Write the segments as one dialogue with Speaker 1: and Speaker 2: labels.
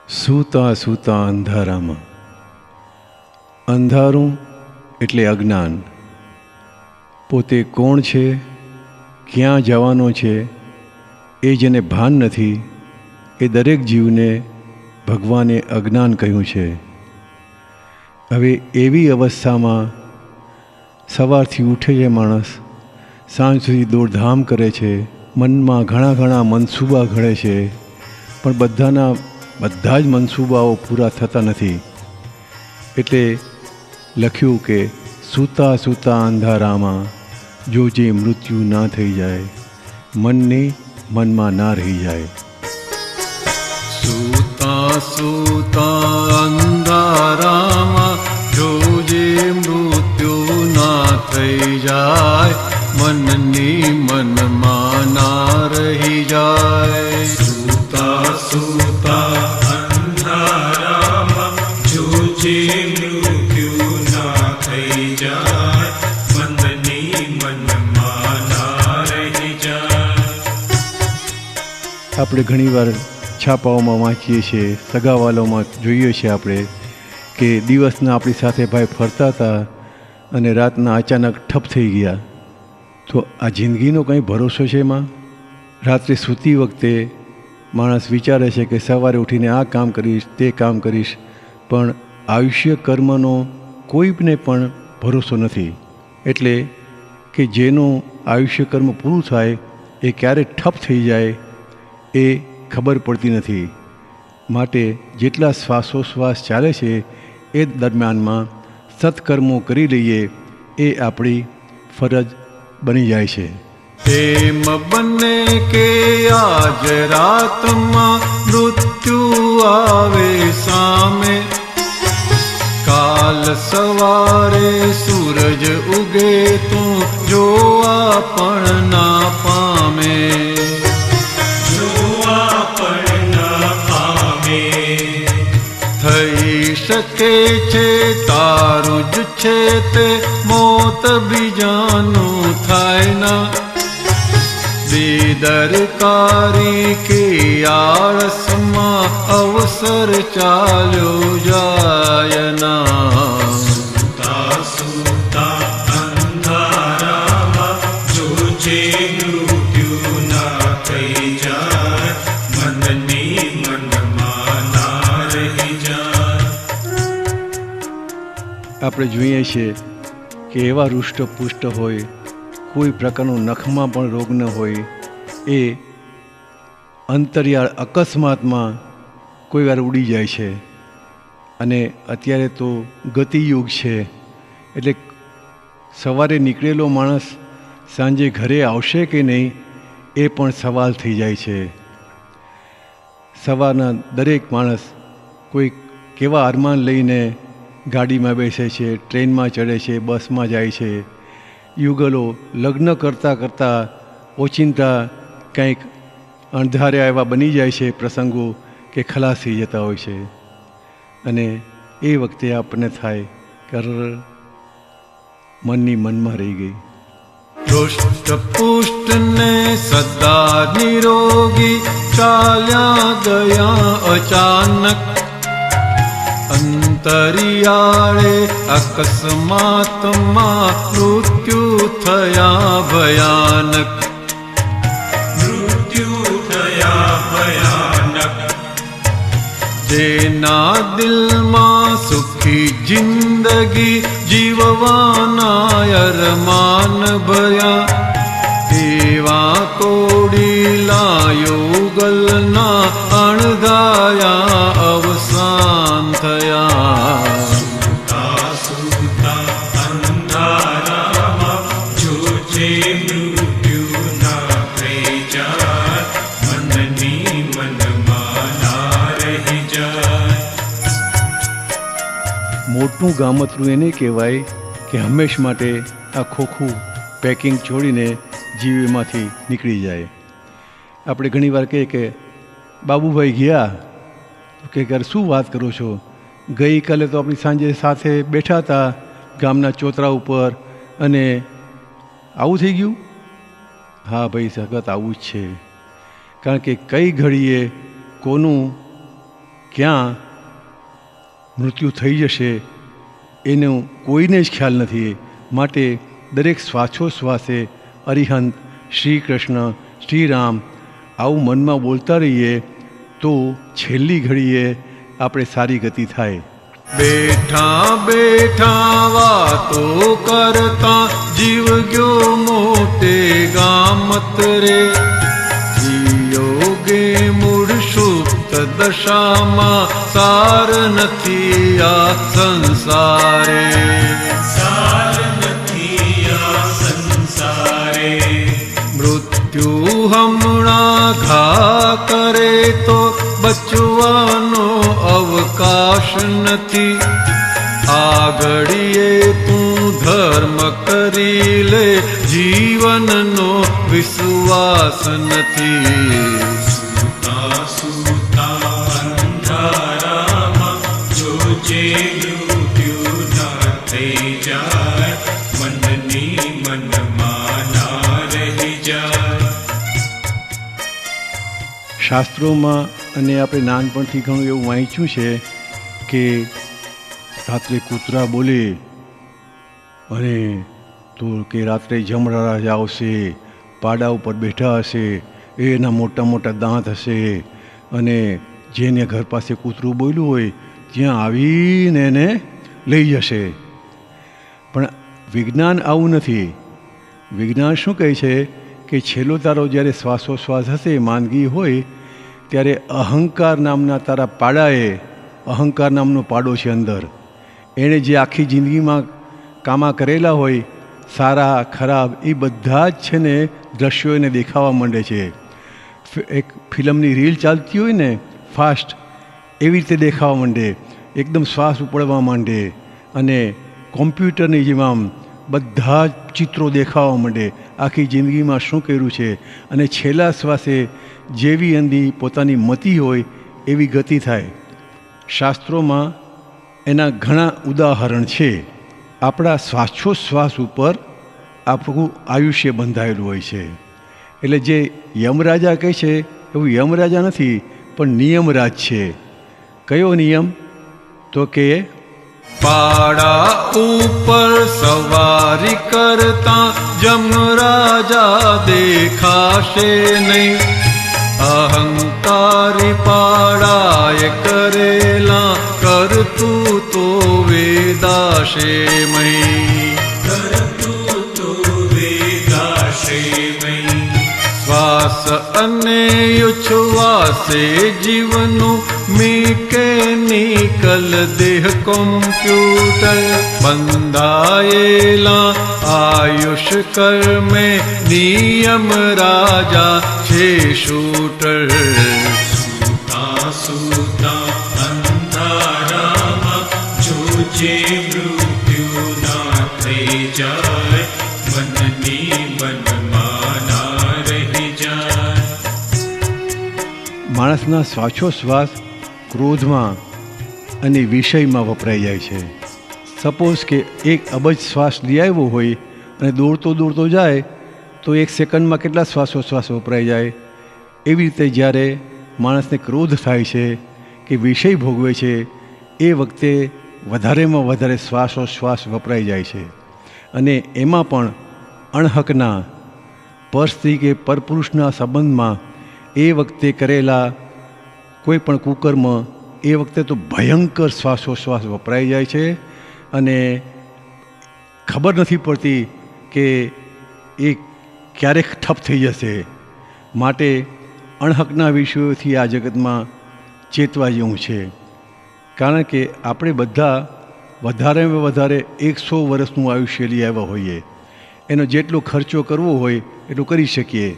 Speaker 1: સૂતા સૂતા અંધારામાં. અંધારું એટલે અજ્ઞાન. પોતે કોણ છે, ક્યાં જવાનો છે એ જેને ભાન નથી, એ દરેક જીવને ભગવાને અજ્ઞાન કહ્યું છે. હવે એવી અવસ્થામાં સવારથી ઉઠે છે માણસ, સાંજ સુધી દોડધામ કરે છે, મનમાં ઘણા મનસૂબા ઘડે છે, પણ બધા જ મનસૂબાઓ પૂરા થતા નથી. એટલે લખ્યું કે સૂતા સૂતા અંધારામાં જોજે મૃત્યુ ના થઈ જાય, મનની મનમાં ના રહી જાય.
Speaker 2: સૂતા સૂતા અંધારામાં જોજે મૃત્યુ ના થઈ જાય, મનની મનમાં ના રહી જાય.
Speaker 3: સૂતા સૂતા અંધારામાં જોજે મૃત્યુ ના થઈ જાય, મનની મનમાં ના રહી જાય.
Speaker 1: આપણે ઘણીવાર છાપાઓમાં વાંચીએ છીએ, સગાવાલોમાં જોઈએ છીએ આપણે કે દિવસના આપણી સાથે ભાઈ ફરતા હતા અને રાતના અચાનક ઠપ થઈ ગયા. તો આ જિંદગીનો કંઈ ભરોસો છે એમાં? રાત્રે સૂતી વખતે માણસ વિચારે છે કે સવારે ઉઠીને આ કામ કરીશ, તે કામ કરીશ, પણ આયુષ્ય કર્મનો કોઈને પણ ભરોસો નથી. એટલે કે જેનું આયુષ્ય કર્મ પૂરું થાય એ ક્યારે ઠપ થઈ જાય એ ખબર પડતી નથી. માટે જેટલા શ્વાસોશ્વાસ ચાલે છે એ દરમિયાનમાં સત્કર્મો કરી લઈએ એ આપણી ફરજ બની જાય છે.
Speaker 2: એમ બને કે આજ રાતમાં મૃત્યુ આવે સામે, કાલ સવારે સૂરજ ઉગે તો જોવા પણ ના પામે.
Speaker 3: જોવા પણ ના પામે.
Speaker 2: થઈ શકે છે તારું જ છે તે મોત બીજાનું થાય ના, બેદરકારી કે આળસમાં અવસર ચાલ્યો જાય ના.
Speaker 3: સૂતા સૂતા અંધારામાં જોજે મૃત્યુ ના થઈ જાય, મનની મનમાં ના રહી જાય.
Speaker 1: આપણે જોઈએ છીએ કે એવા હૃષ્ટપુષ્ટ હોય, કોઈ પ્રકારનું નખમાં પણ રોગ ન હોય, એ અંતરિયાળ અકસ્માતમાં કોઈ વાર ઉડી જાય છે. અને અત્યારે તો ગતિયુગ છે, એટલે સવારે નીકળેલો માણસ સાંજે ઘરે આવશે કે નહીં એ પણ સવાલ થઈ જાય છે. સવારના દરેક માણસ કોઈ કેવા અરમાન લઈને ગાડીમાં બેસે છે, ટ્રેનમાં ચડે છે, બસમાં જાય છે. યુગલો લગ્ન કરતાં ઓચિંતા કંઈક અણધાર્યા એવા બની જાય છે પ્રસંગો કે ખલાસ થઈ જતા હોય છે. અને એ વખતે આપણને થાય કે મનની મનમાં રહી ગઈ.
Speaker 2: હૃષ્ટપુષ્ટ ને સદા નિરોગી ચાલ્યા ગયા અચાનક, અંતરિયાળે અકસ્માતમાં મૃત્યુ થયા ભયાનક.
Speaker 3: મૃત્યુ થયા ભયાનક.
Speaker 2: જેના દિલમાં સુખી જિંદગી જીવવાના અરમાન ભર્યા, એવા કોડીલા યુગલના અણધાયા અવસાન થયા.
Speaker 3: સૂતા સૂતા અંધારામાં જોજે મૃત્યુ ના થઈ જાય, મનની મનમાં ના રહી જાય.
Speaker 1: મોટું ગામતરું એને કહેવાય કે હંમેશ માટે આ ખોખું પેકિંગ છોડીને જીવીમાંથી નીકળી જાય. આપણે ઘણીવાર કહીએ કે બાબુભાઈ ગયા, તો કે ઘર શું વાત કરો છો, ગઈકાલે તો આપણી સાંજે સાથે બેઠા હતા ગામના ચોતરા ઉપર અને આવું થઈ ગયું. હા ભાઈ સગત આવું જ છે. કારણ કે કઈ ઘડીએ કોનું ક્યાં મૃત્યુ થઈ જશે એનો કોઈને જ ખ્યાલ નથી. માટે દરેક શ્વાસોશ્વાસે અરિહંત, શ્રી કૃષ્ણ, શ્રી રામ આવું મનમાં બોલતા રહીએ તો છેલ્લી ઘડીએ આપણે સારી ગતિ થાય.
Speaker 2: બેઠા બેઠા વાતો કરતા જીવ ગયો મોટે ગામત રે. યોગે મૂળ સુપ્ત દશામાં સાર નથી આ સંસારે.
Speaker 3: સાર નથી આ સંસારે.
Speaker 2: મૃત્યુ હમણાં ઘા કરે તો બચવાનો અવકાશ નથી. આગળીએ તું ધર્મ કરી લે, જીવનનો વિશ્વાસ નથી.
Speaker 3: સૂતા સૂતા અંધારામાં જોજે મૃત્યુ ના થઈ જાય, મનની મનમાં ના રહી જાય.
Speaker 1: શાસ્ત્રોમાં અને આપણે નાનપણથી ઘણું એવું વાંચ્યું છે કે રાત્રે કૂતરા બોલે અને તો કે રાત્રે જમરાજ આવશે, પાડા ઉપર બેઠા હશે, એના મોટા મોટા દાંત હશે અને જેને ઘર પાસે કૂતરું બોલ્યું હોય ત્યાં આવીને એને લઈ જશે. પણ વિજ્ઞાન આવું નથી. વિજ્ઞાન શું કહે છે કે છેલ્લો તારો જ્યારે શ્વાસોશ્વાસ હશે, માંદગી હોય, ત્યારે અહંકાર નામના તારા પાડાએ, અહંકાર નામનો પાડો છે અંદર, એણે જે આખી જિંદગીમાં કામા કરેલા હોય સારા ખરાબ એ બધા જ છે ને દ્રશ્યો એને દેખાવા માંડે છે. એક ફિલ્મની રીલ ચાલતી હોય ને ફાસ્ટ, એવી રીતે દેખાવા માંડે, એકદમ શ્વાસ ઉપડવા માંડે અને કોમ્પ્યુટરની જેમ આમ બધા જ ચિત્રો દેખાવા માંડે, આખી જિંદગીમાં શું કર્યું છે. અને છેલ્લા શ્વાસે જેવી અંદી પોતાની મતિ હોય એવી ગતિ થાય. શાસ્ત્રોમાં એના ઘણા ઉદાહરણ છે. આપણા શ્વાસોશ્વાસ ઉપર આપણું આયુષ્ય બંધાયેલું હોય છે. એટલે જે યમરાજા કહે છે એવું યમરાજા નથી, પણ નિયમરાજ છે. કયો નિયમ? તો કે
Speaker 2: પાડા ઉપર સવારી કરતા જમરાજા દેખાશે નહીં. અહંકારી પાડાએ કરેલા કરતું તો વેદાશે મહી.
Speaker 3: કરતું તો વેદાશે મહી.
Speaker 2: શ્વાસ અને ઉચ્છ્વાસે જીવનું મિકેનિકલ દેહ કોમ્પ્યુટર. બંધાયેલા આયુષ કર્મે નિયમ રાજા છે શૂટર.
Speaker 3: સૂતા સૂતા અંધારામાં જોજે મૃત્યુ ના થઈ જાય, મનની મનમાં ના રહી જાય.
Speaker 1: માણસના શ્વાસોશ્વાસ ક્રોધમાં અને વિષયમાં વપરાઈ જાય છે. સપોઝ કે 1 અબજ શ્વાસ લઈ આવ્યો હોય અને દોડતો દોડતો જાય તો 1 સેકન્ડમાં કેટલા શ્વાસોશ્વાસ વપરાઈ જાય. એવી રીતે જ્યારે માણસને ક્રોધ થાય છે કે વિષય ભોગવે છે એ વખતે વધારેમાં વધારે શ્વાસોશ્વાસ વપરાઈ જાય છે. અને એમાં પણ અણહકના પર સ્ત્રી કે પરપુરુષના સંબંધમાં એ વખતે કરેલા કોઈ પણ કુકર્મ એ વખતે તો ભયંકર શ્વાસોશ્વાસ વપરાઈ જાય છે અને ખબર નથી પડતી કે એ ક્યારેક ઠપ થઈ જશે. માટે અણહકના વિષયોથી આ જગતમાં ચેતવા જેવું છે. કારણ કે આપણે બધા વધારેમાં વધારે 100 વર્ષનું આયુષ્ય લઈ આવ્યા હોઈએ. એનો જેટલો ખર્ચો કરવો હોય એટલું કરી શકીએ.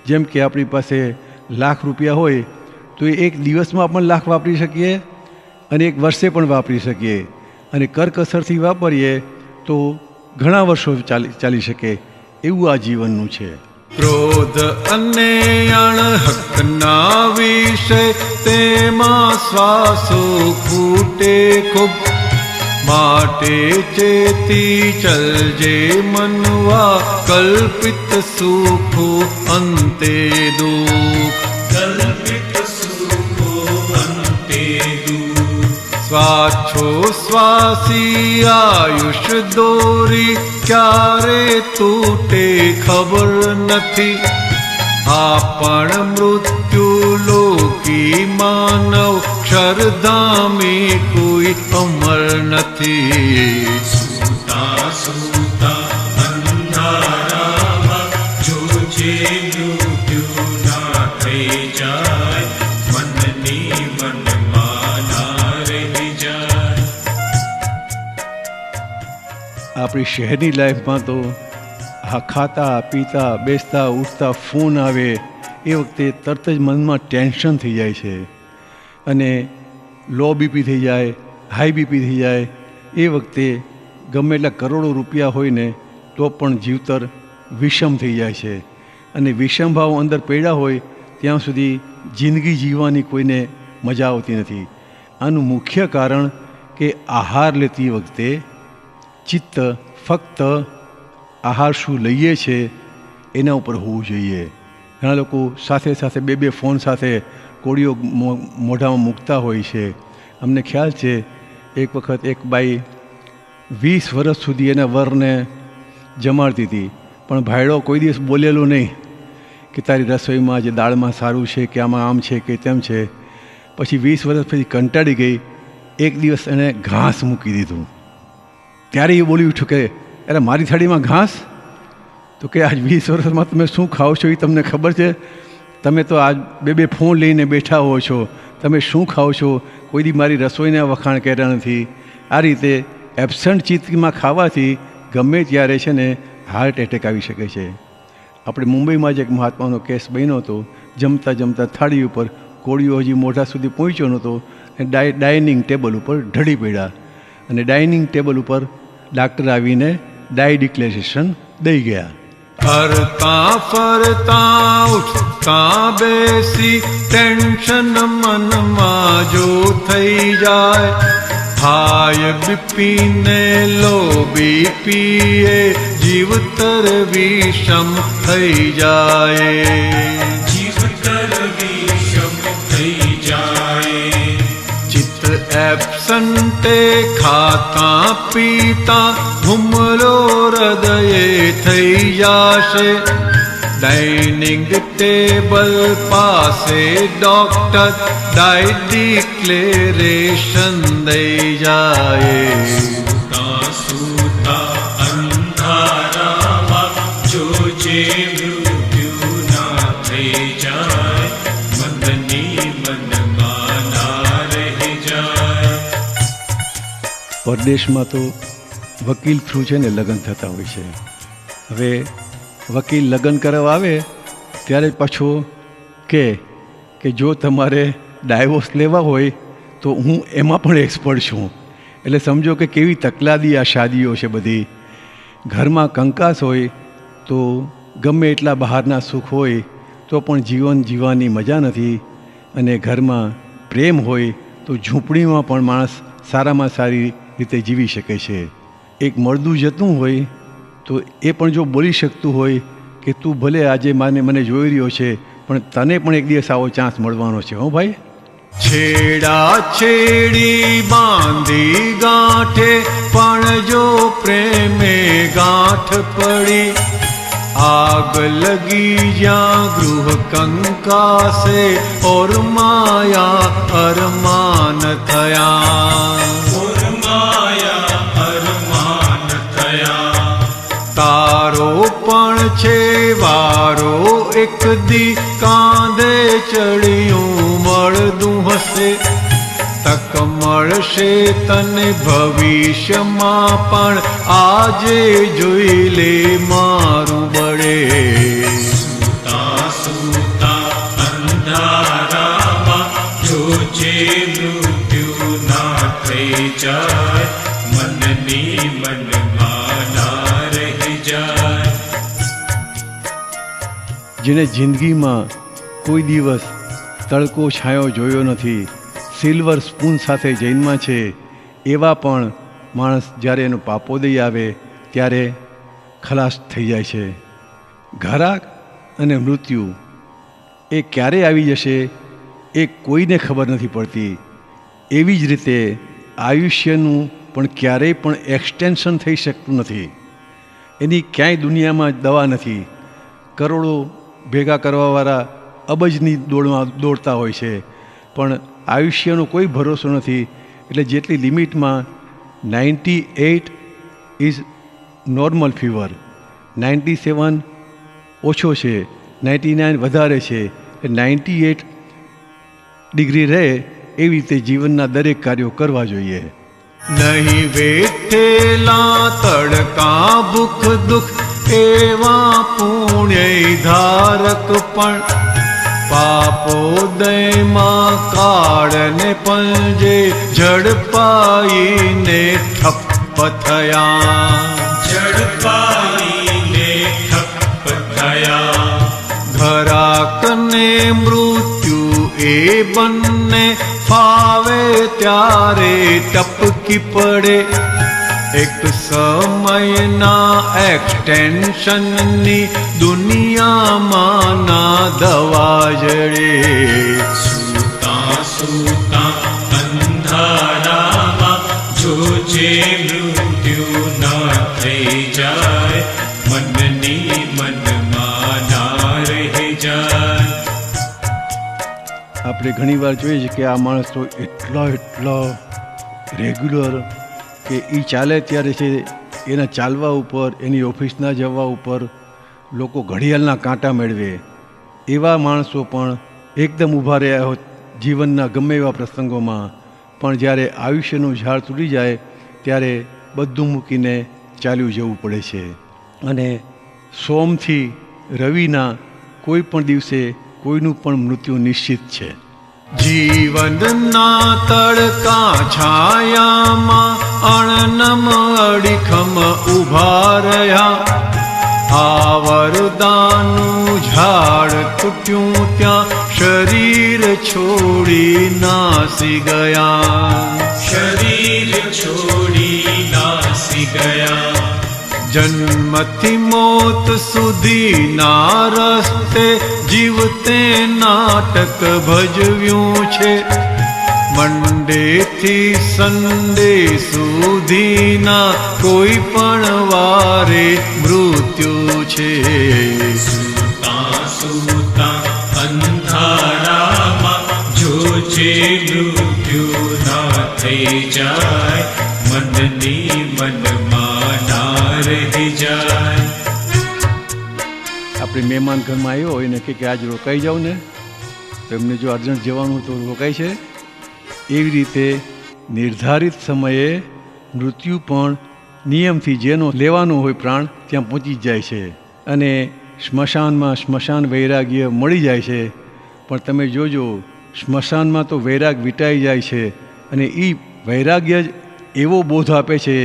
Speaker 1: જેમ કે આપણી પાસે ₹1,00,000 હોય તો એ 1 દિવસમાં પણ લાખ વાપરી શકીએ અને 1 વર્ષે પણ વાપરી શકીએ. અને કરકસરથી વાપરીએ તો ઘણા વર્ષો ચાલી શકે. એવું આ જીવનનું છે.
Speaker 2: ક્રોધ અને અણહકના વિષય તેમાં શ્વાસો ખૂટે ખૂબ. માટે ચેતી ચલજે મનવા કલ્પિત સુખો અંતે દુઃખ.
Speaker 3: કલ્પિત સુખો અંતે દુઃખ.
Speaker 2: શ્વાસોશ્વાસી આયુષ દોરી ક્યારે તૂટે ખબર નથી. આપણ મૃત્યુ લોકી માનવ ક્ષરધામી કોઈ અમર નથી.
Speaker 3: સૂતા સૂતા અંધારામાં જોજે મૃત્યુ ના થઈ જાય, મનની મનમાં ના રહી જાય.
Speaker 1: આપણી શહેરની લાઈફમાં તો આ ખાતા પીતા બેસતા ઉઠતા ફોન આવે એ વખતે તરત જ મનમાં ટેન્શન થઈ જાય છે અને લો બીપી થઈ જાય, હાઈ બીપી થઈ જાય. એ વખતે ગમે એટલા કરોડો રૂપિયા હોય ને તો પણ જીવતર વિષમ થઈ જાય છે અને વિષમ ભાવ અંદર પડ્યા હોય ત્યાં સુધી જિંદગી જીવવાની કોઈને મજા આવતી નથી. આનું મુખ્ય કારણ કે આહાર લેતી વખતે ચિત્ત ફક્ત આહાર શું લઈએ છે એના ઉપર હોવું જોઈએ. ઘણા લોકો સાથે સાથે બે ફોન સાથે કોળીઓ મોઢામાં મૂકતા હોય છે. અમને ખ્યાલ છે એક વખત એક બાઈ 20 વર્ષ સુધી એના વરને જમાડતી હતી, પણ ભાઈડો કોઈ દિવસ બોલેલો નહીં કે તારી રસોઈમાં જે દાળમાં સારું છે કે આમાં આમ છે કે તેમ છે. પછી 20 વર્ષ પછી કંટાળી ગઈ. એક દિવસ એણે ઘાસ મૂકી દીધું. ત્યારે એ બોલી ઉઠ્યું કે અરે મારી થાળીમાં ઘાસ? તો કે આજ 20 વર્ષમાં તમે શું ખાઓ છો એ તમને ખબર છે? તમે તો આજ બે ફોન લઈને બેઠા હો છો, તમે શું ખાઓ છો? કોઈ દી મારી રસોઈના વખાણ કર્યા નથી. આ રીતે એબસન્ટ ચિત્તમાં ખાવાથી ગમે ત્યારે છે ને હાર્ટ એટેક આવી શકે છે. આપણે મુંબઈમાં જ એક મહાત્માનો કેસ બન્યો હતો. જમતા જમતા થાળી ઉપર કોળીઓ હજી મોઢા સુધી પહોંચ્યો નહોતો, ડાઇનિંગ ટેબલ ઉપર ઢળી પડ્યા અને ડાઇનિંગ ટેબલ ઉપર ડાક્ટર આવીને ડાય ડિક્લેરેશન દઈ ગયા.
Speaker 2: હરતા ફરતા ઉઠતા બેસી ટેન્શન મનમાં જો થઈ જાય, હાય બીપીને લો બીપીએ જીવતર વિષમ થઈ જાય.
Speaker 3: જીવતર વિષમ થઈ જાય.
Speaker 2: ચિત્ત એબસન્ટે ખાતા પીતા હુમલો હૃદયે થઈ જશે. ડાઇનિંગ ટેબલ પાસે ડોક્ટર ડાય ડિક્લેરેશન દઈ જાય.
Speaker 3: સૂતા સૂતા અંધારામાં જોજે મૃત્યુ ના થઈ જાય, મનની મનમાં ના રહી જાય.
Speaker 1: પરદેશમાં તો વકીલ થ્રુ છે ને લગ્ન થતા હોય છે. હવે વકીલ લગ્ન કરવા આવે ત્યારે પાછો કે જો તમારે ડાયવોર્સ લેવા હોય તો હું એમાં પણ એક્સપર્ટ છું. એટલે સમજો કે કેવી તકલાદી આ શાદીઓ છે બધી. ઘરમાં કંકાસ હોય તો ગમે એટલા બહારના સુખ હોય તો પણ જીવન જીવવાની મજા નથી. અને ઘરમાં પ્રેમ હોય તો ઝૂંપડીમાં પણ માણસ સારામાં સારી રીતે જીવી શકે છે. એક મળદું જતું હોય તો એ પણ જો બોલી શકતું હોય કે તું ભલે આજે મને જોઈ રહ્યો છે પણ તને પણ એક દિવસ આવો ચાન્સ મળવાનો છે. હો ભાઈ.
Speaker 2: છેડા છેડી બાંધી ગાંઠે પણ જો પ્રેમે ગાંઠ પડી, આગ લગી જ્યાં ગૃહ કંકાસે ઓર માયા અરમાન થયા.
Speaker 3: ઓર માયા અરમાન થયા.
Speaker 2: તારો પણ છે વારો એક દી કાંધે ચડ્યું મળદું હશે. તક મળશે તને ભવિષ્યમાં પણ આજે જોઈ લે મારું બળે.
Speaker 3: સૂતા સૂતા અંધારામાં જોજે મૃત્યુ ના થઈ જાય, મનની મનમાં ના રહી જાય.
Speaker 1: જેને જિંદગીમાં કોઈ દિવસ તડકો છાંયો જોયો નથી, સિલ્વર સ્પૂન સાથે જન્મ્યા છે, એવા પણ માણસ જ્યારે એનો પાપોદય આવે ત્યારે ખલાસ થઈ જાય છે. ઘરાક અને મૃત્યુ એ ક્યારે આવી જશે એ કોઈને ખબર નથી પડતી. એવી જ રીતે આયુષ્યનું પણ ક્યારેય પણ એક્સટેન્શન થઈ શકતું નથી. એની ક્યાંય દુનિયામાં દવા નથી. કરોડો ભેગા કરવાવાળા અબજની દોડતા હોય છે, પણ આયુષ્યનો કોઈ ભરોસો નથી. એટલે જેટલી લિમિટમાં 98 ઇઝ નોર્મલ ફીવર, 97 ઓછો છે, 99 વધારે છે, 98 ડિગ્રી રહે એવી રીતે જીવનના દરેક કાર્યો કરવા જોઈએ.
Speaker 2: નહીં વેઠેલા તડકા ભૂખ દુઃખ એવા પુણ્ય ધારક પણ પાપોદયમાં કાળને પંજે ઝડપાઈને ઠપ્પ થયા.
Speaker 3: ઝડપાઈને ઠપ્પ થયા.
Speaker 2: ઘરાકને મૃત્યુ એ બંને ફાવે ત્યારે ટપકી પડે. એક સમયના એક્સટેન્શનની દુનિયામાં ના દવા જડે.
Speaker 3: સૂતા સૂતા અંધારામાં જોજે મૃત્યુ ના થઈ જાય, મનની મનમાં ના રહી જાય.
Speaker 1: આપણે ઘણીવાર જોઈએ છીએ કે આ માણસો એટલા રેગ્યુલર કે એ ચાલે ત્યારે છે એના ચાલવા ઉપર, એની ઓફિસના જવા ઉપર લોકો ઘડિયાળના કાંટા મેળવે. એવા માણસો પણ એકદમ ઊભા રહ્યા હોત જીવનના ગમે એવા પ્રસંગોમાં, પણ જ્યારે આયુષ્યનું ઝાડ તૂટી જાય ત્યારે બધું મૂકીને ચાલ્યું જવું પડે છે. અને સોમથી રવિના કોઈ પણ દિવસે કોઈનું પણ મૃત્યુ નિશ્ચિત છે.
Speaker 2: જીવનના તડકા છાયામાં અણનમ અડીખમ ઊભા રહ્યા. આ વરદાનનું ઝાડ તૂટ્યું ત્યાં શરીર છોડી નાસી ગયા.
Speaker 3: શરીર છોડી નાસી ગયા.
Speaker 2: જન્મથી મોત સુધીના રસ્તે જીવતે નાટક ભજવ્યું છે. મંડેથી સન્ડે સુધીના કોઈ પણ વારે મૃત્યુ છે.
Speaker 3: સૂતા સૂતા અંધારામાં જોજે મૃત્યુ ના થઈ જાય, મનની મનમાં ના રહી જાય.
Speaker 1: આપણે મહેમાન ઘરમાં આવ્યો હોય ને કે આજ રોકાઈ જાઓ ને, તો એમને જો અર્જન્ટ જવાનું તો રોકાય છે. એવી રીતે નિર્ધારિત સમયે મૃત્યુ પણ નિયમથી જેનો લેવાનો હોય પ્રાણ ત્યાં પહોંચી જ જાય છે. અને સ્મશાનમાં સ્મશાન વૈરાગ્ય મળી જાય છે. પણ તમે જોજો, સ્મશાનમાં તો વૈરાગ વિટાઈ જાય છે, અને એ વૈરાગ્ય જ એવો બોધ આપે છે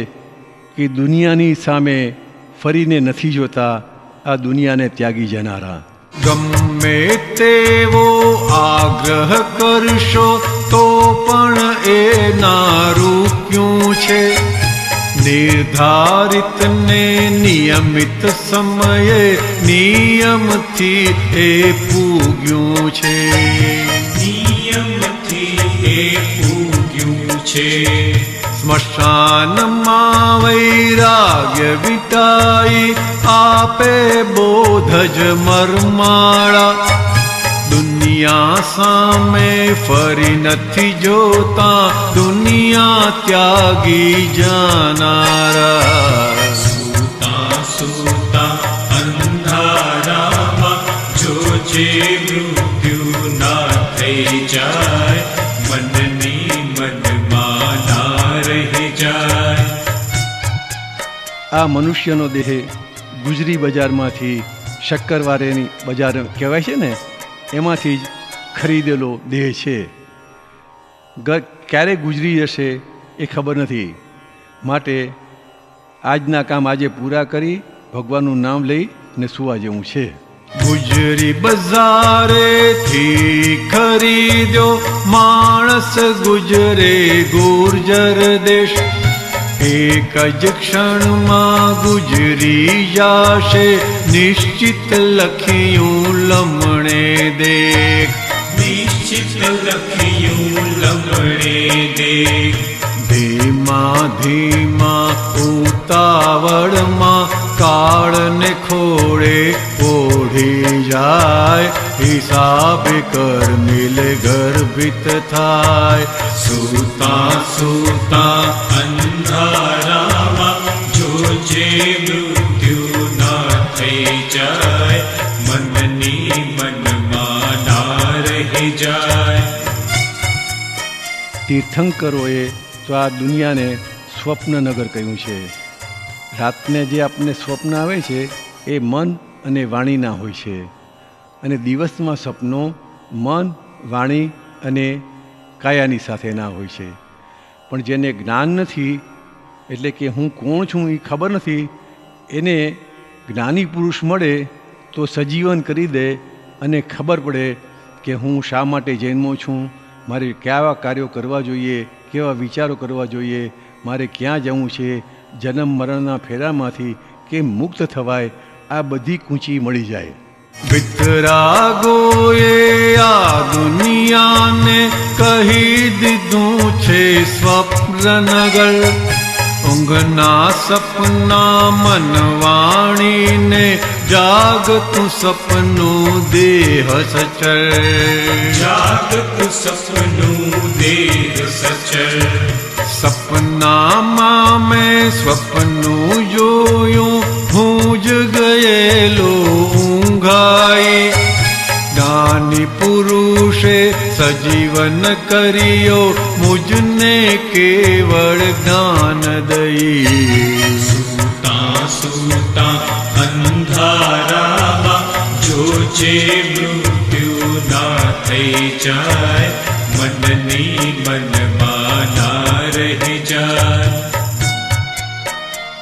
Speaker 1: કે દુનિયાની સામે ફરીને નથી જોતા આ દુનિયાને ત્યાગી જનારા.
Speaker 2: ગમે તેવો આગ્રહ કરશો તો પણ એ ના રૂક્યું છે. નિર્ધારિત ને નિયમિત સમયે નિયમથી એ પૂગ્યું છે.
Speaker 3: નિયમથી એ પૂગ્યું છે.
Speaker 2: સ્મશાનમાં વૈરાગ્ય વિટાઈ આપે બોધ જ મરમાળા. દુનિયા સામે ફરી નથી જોતા દુનિયા ત્યાગી જાનારા.
Speaker 3: સૂતા સૂતા અંધારામાં જોજે મૃત્યુ ના થઈ જાય, મનની મનમાં ના રહી જાય.
Speaker 1: આ મનુષ્યનો દેહ ગુજરી બજારમાંથી, શક્કરવારેની બજાર કહેવાય છે ને, એમાંથી જ ખરીદેલો દેહ છે. ક્યારે ગુજરી જશે એ ખબર નથી. માટે આજના કામ આજે પૂરા કરી ભગવાનનું નામ લઈ અને સુવા જેવું છે.
Speaker 2: ગુજરી બજારેથી ખરીદ્યો માણસ ગુજરે ગુર્જર દેશ. એક જ ક્ષણમાં ગુજરી જાશે નિશ્ચિત લખ્યું લમણે દેખ.
Speaker 3: નિશ્ચિત લખ્યું લમણે દેખ.
Speaker 2: ધીમા ધીમા ઉતાવળમાં કાળને ખોળે ઓઢી જાય, હિસાબે કર મિલે ગર્ભિત થાય.
Speaker 3: સૂતા સૂતા અંધારામાં જોજે મૃત્યુ ના થઈ જાય, મનની મનમાં ના રહી જાય.
Speaker 1: તીર્થંકરોએ તો આ દુનિયાને સ્વપ્નનગર કહ્યું છે. રાતને જે આપણને સ્વપ્ન આવે છે એ મન અને વાણીના હોય છે, અને દિવસમાં સપનો મન, વાણી અને કાયાની સાથેના હોય છે. પણ જેને જ્ઞાન નથી, એટલે કે હું કોણ છું એ ખબર નથી, એને જ્ઞાની પુરુષ મળે તો સજીવન કરી દે અને ખબર પડે કે હું શા માટે જન્મો છું, મારે કેવા કાર્યો કરવા જોઈએ, કેવા વિચારો કરવા જોઈએ, મારે ક્યાં જવું છે, જન્મ મરણના ફેરામાંથી કેમ મુક્ત થવાય, આ બધી કૂંચી મળી જાય.
Speaker 2: વિતરાગોએ આ દુનિયાને કહી દીધું છે સ્વપ્નનગર. ઊંઘના સપના મનવાણીને જાગતું સપનું દેહ સચર.
Speaker 3: જાગતું સપનું દેહ સચર.
Speaker 2: સપનામાં મેં સ્વપ્નું જોયું, હું જ ગયેલો ઊંઘાઈ. જ્ઞાની પુરુષે સજીવન કર્યો, મુજને કેવળ જ્ઞાન દઈ.
Speaker 3: સૂતા સૂતા અંધારામાં જોજે મૃત્યુ ના થઈ જાય, મનની મનમાં ના રહી જાય.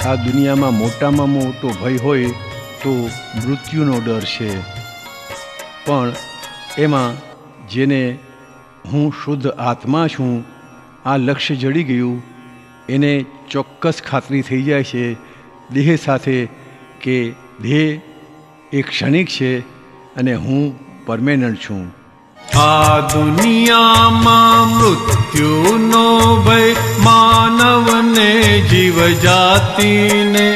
Speaker 1: આ દુનિયામાં મોટામાં મોટો ભય હોય તો મૃત્યુનો ડર છે. પણ એમાં જેને હું શુદ્ધ આત્મા છું, આ લક્ષ્ય જડી ગયું, એને ચોક્કસ ખાતરી થઈ જાય છે દેહ સાથે કે દેહ એ ક્ષણિક છે અને હું પરમેનન્ટ છું.
Speaker 2: આ દુનિયામાં મૃત્યુનો ભય માનવને જીવજાતિને.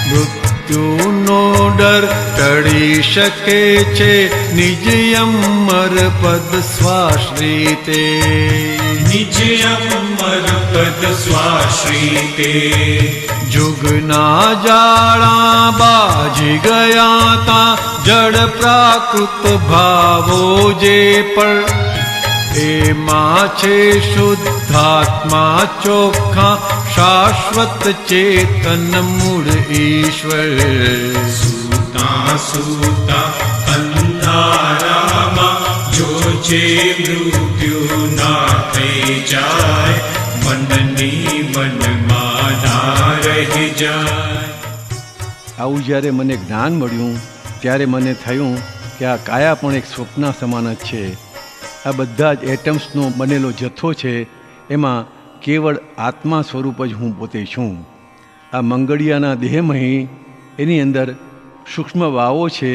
Speaker 2: મૃત્યુનો ડર ટળી શકે છે નિજ અમર પદ સ્વાશ્રિતે.
Speaker 3: નિજ અમર પદ સ્વાશ્રિતે.
Speaker 2: જુગના જાળા બાજી ગયા તા, જડ પ્રાકૃત ભાવો જે પણ. એમાં છે શુદ્ધાત્મા ચોખ્ખા, શાશ્વત ચેતન મૂળ ઈશ્વર.
Speaker 3: સૂતા સૂતા અંધારામાં જોજે મૃત્યુ ના થઈ જાય, મનની મનમાં ના રહી જાય.
Speaker 1: આવું જ્યારે મને જ્ઞાન મળ્યું ત્યારે મને થયું કે આ કાયા પણ એક સ્વપ્ન સમાન જ છે. આ બધા જ એટમ્સનો બનેલો જથ્થો છે, એમાં કેવળ આત્મા સ્વરૂપ જ હું પોતે છું. આ મંગળિયાના દેહમહી એની અંદર સૂક્ષ્મ બાવો છે,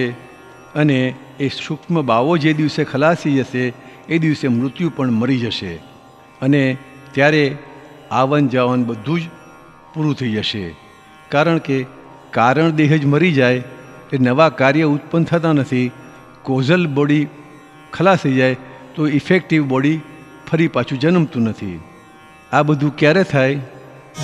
Speaker 1: અને એ સૂક્ષ્મ બાવો જે દિવસે ખલાસી જશે એ દિવસે મૃત્યુ પણ મરી જશે, અને ત્યારે આવન જાવન બધું જ પૂરું થઈ જશે. કારણ કે કારણ દેહ જ મરી જાય એ નવા કાર્ય ઉત્પન્ન થતા નથી. કોઝલ બોડી ખલાસ થઈ જાય તો ઇફેક્ટિવ બોડી ફરી પાછું જન્મતું નથી. આ બધું ક્યારે થાય?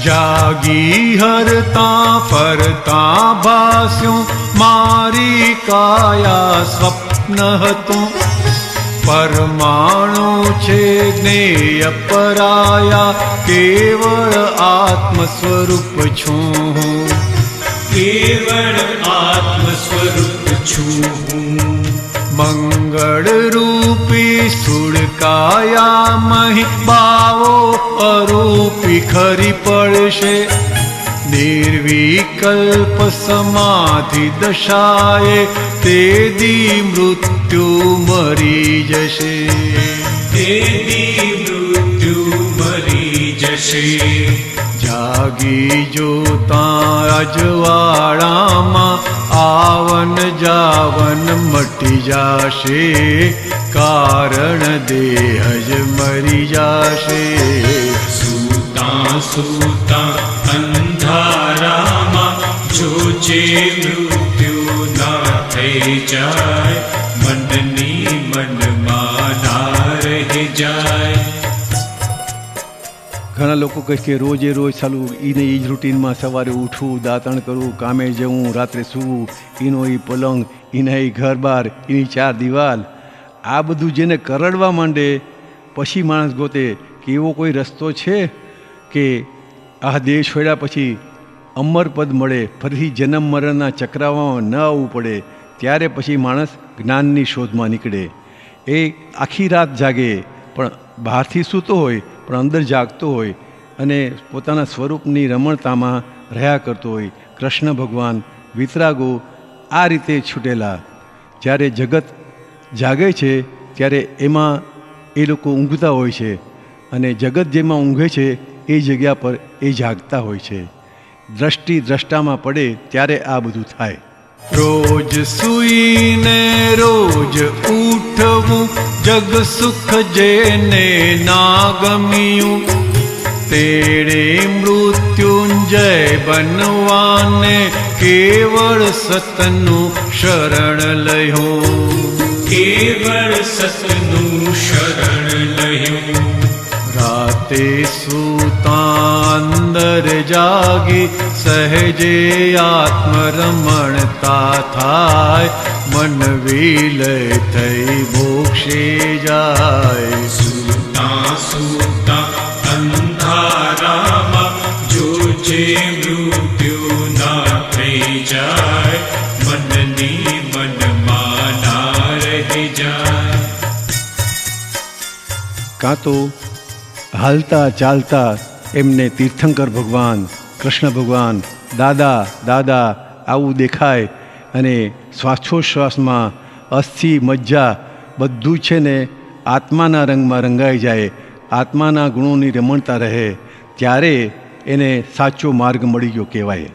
Speaker 2: જાગી હરતા ફરતા ભાસ્યું, મારી કાયા સ્વપ્ન હતું. પરમાણુ છે જ્ઞેય પરાયા, કેવળ આત્મ સ્વરૂપ છું હું.
Speaker 3: કેવળ આત્મ સ્વરૂપ છું હું.
Speaker 2: મંગળ રૂપી સ્થૂળ કાયામહી બાવો અરૂપી ખરી પડશે. નિર્વિકલ્પ સમાધિ દશાએ તેદી મૃત્યુ મરી જશે.
Speaker 3: તેદી મૃત્યુ મરી જશે.
Speaker 2: જાગી જોતા અજવાળામાં આવન જાવન મટી જાશે, કારણ દેહ જ મરી જાશે.
Speaker 3: સૂતા સૂતા અંધારામાં જોજે મૃત્યુ ના થઈ જાય મનની મનમાં ના રહી જાય.
Speaker 1: ઘણા લોકો કહે કે રોજે રોજ ચાલુ એને એ જ રૂટીનમાં સવારે ઉઠવું, દાંતણ કરવું, કામે જવું, રાત્રે સૂવું, એનો એ પલંગ, એના એ ઘર બાર, એની ચાર દિવાલ, આ બધું જેને કરડવા માંડે પછી માણસ ગોતે કે એવો કોઈ રસ્તો છે કે આ દેહ છોડ્યા પછી અમર પદ મળે, ફરીથી જન્મ મરણના ચક્રાવામાં ન આવવું પડે. ત્યારે પછી માણસ જ્ઞાનની શોધમાં નીકળે. એ આખી રાત જાગે પણ બહારથી સૂતો હોય પણ અંદર જાગતો હોય અને પોતાના સ્વરૂપની રમણતામાં રહ્યા કરતો હોય. કૃષ્ણ ભગવાન વિતરાગો આ રીતે છૂટેલા. જ્યારે જગત જાગે છે ત્યારે એમાં એ લોકો ઊંઘતા હોય છે અને જગત જેમાં ઊંઘે છે એ જગ્યા પર એ જાગતા હોય છે. દ્રષ્ટિ દ્રષ્ટામાં પડે ત્યારે આ બધું થાય.
Speaker 2: રોજ સૂઈને રોજ ઉઠવું, જગ સુખ જેને ના ગમ્યું, તેડે મૃત્યુંજય બનવાને કેવળ સતનું શરણ લયો.
Speaker 3: કેવળ સતનું શરણ લયું.
Speaker 2: રાતે સૂતા અંદર જાગી સહેજે આત્મરમણતા થાય, મન વિલય થઈ મોક્ષે જાય.
Speaker 3: સૂતા સૂતા અંધારામાં જોજે મૃત્યુ ના થઈ જાય મનની મનમાં ના રહી જાય.
Speaker 1: કાં તો હાલતા ચાલતા એમને તીર્થંકર ભગવાન, કૃષ્ણ ભગવાન, દાદા દાદા આવું દેખાય અને શ્વાસોશ્વાસમાં અસ્થિ મજ્જા બધું છે ને આત્માના રંગમાં રંગાઈ જાય, આત્માના ગુણોની રમણતા રહે, ત્યારે એને સાચો માર્ગ મળી ગયો કહેવાય.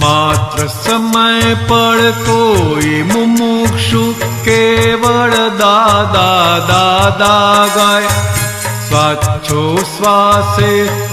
Speaker 2: માત્ર સમય પળ કોઈ મુમુક્ષુ કેવળ દાદા દાદા ગાય. સ્વાચ્છો શ્વાસે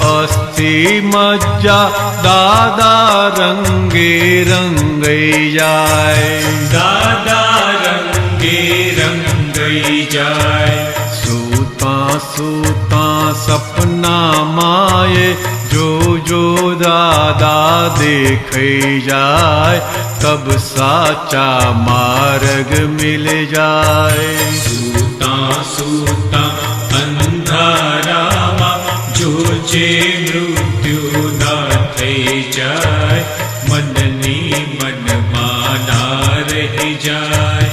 Speaker 2: અસ્થિ મજ્જા દાદા રંગે રંગઈ જાય.
Speaker 3: દાદા રંગે રંગઈ જાય.
Speaker 2: સૂતા સૂતા સપનામાંએ જો જો દાદા દેખાઈ જાય, તબ સાચા માર્ગ મિલ જાય.
Speaker 3: સૂતા સૂતા અંધારામાં જોજે મૃત્યુ ના થઈ જાય મનની મનમાં ના રહી જાય.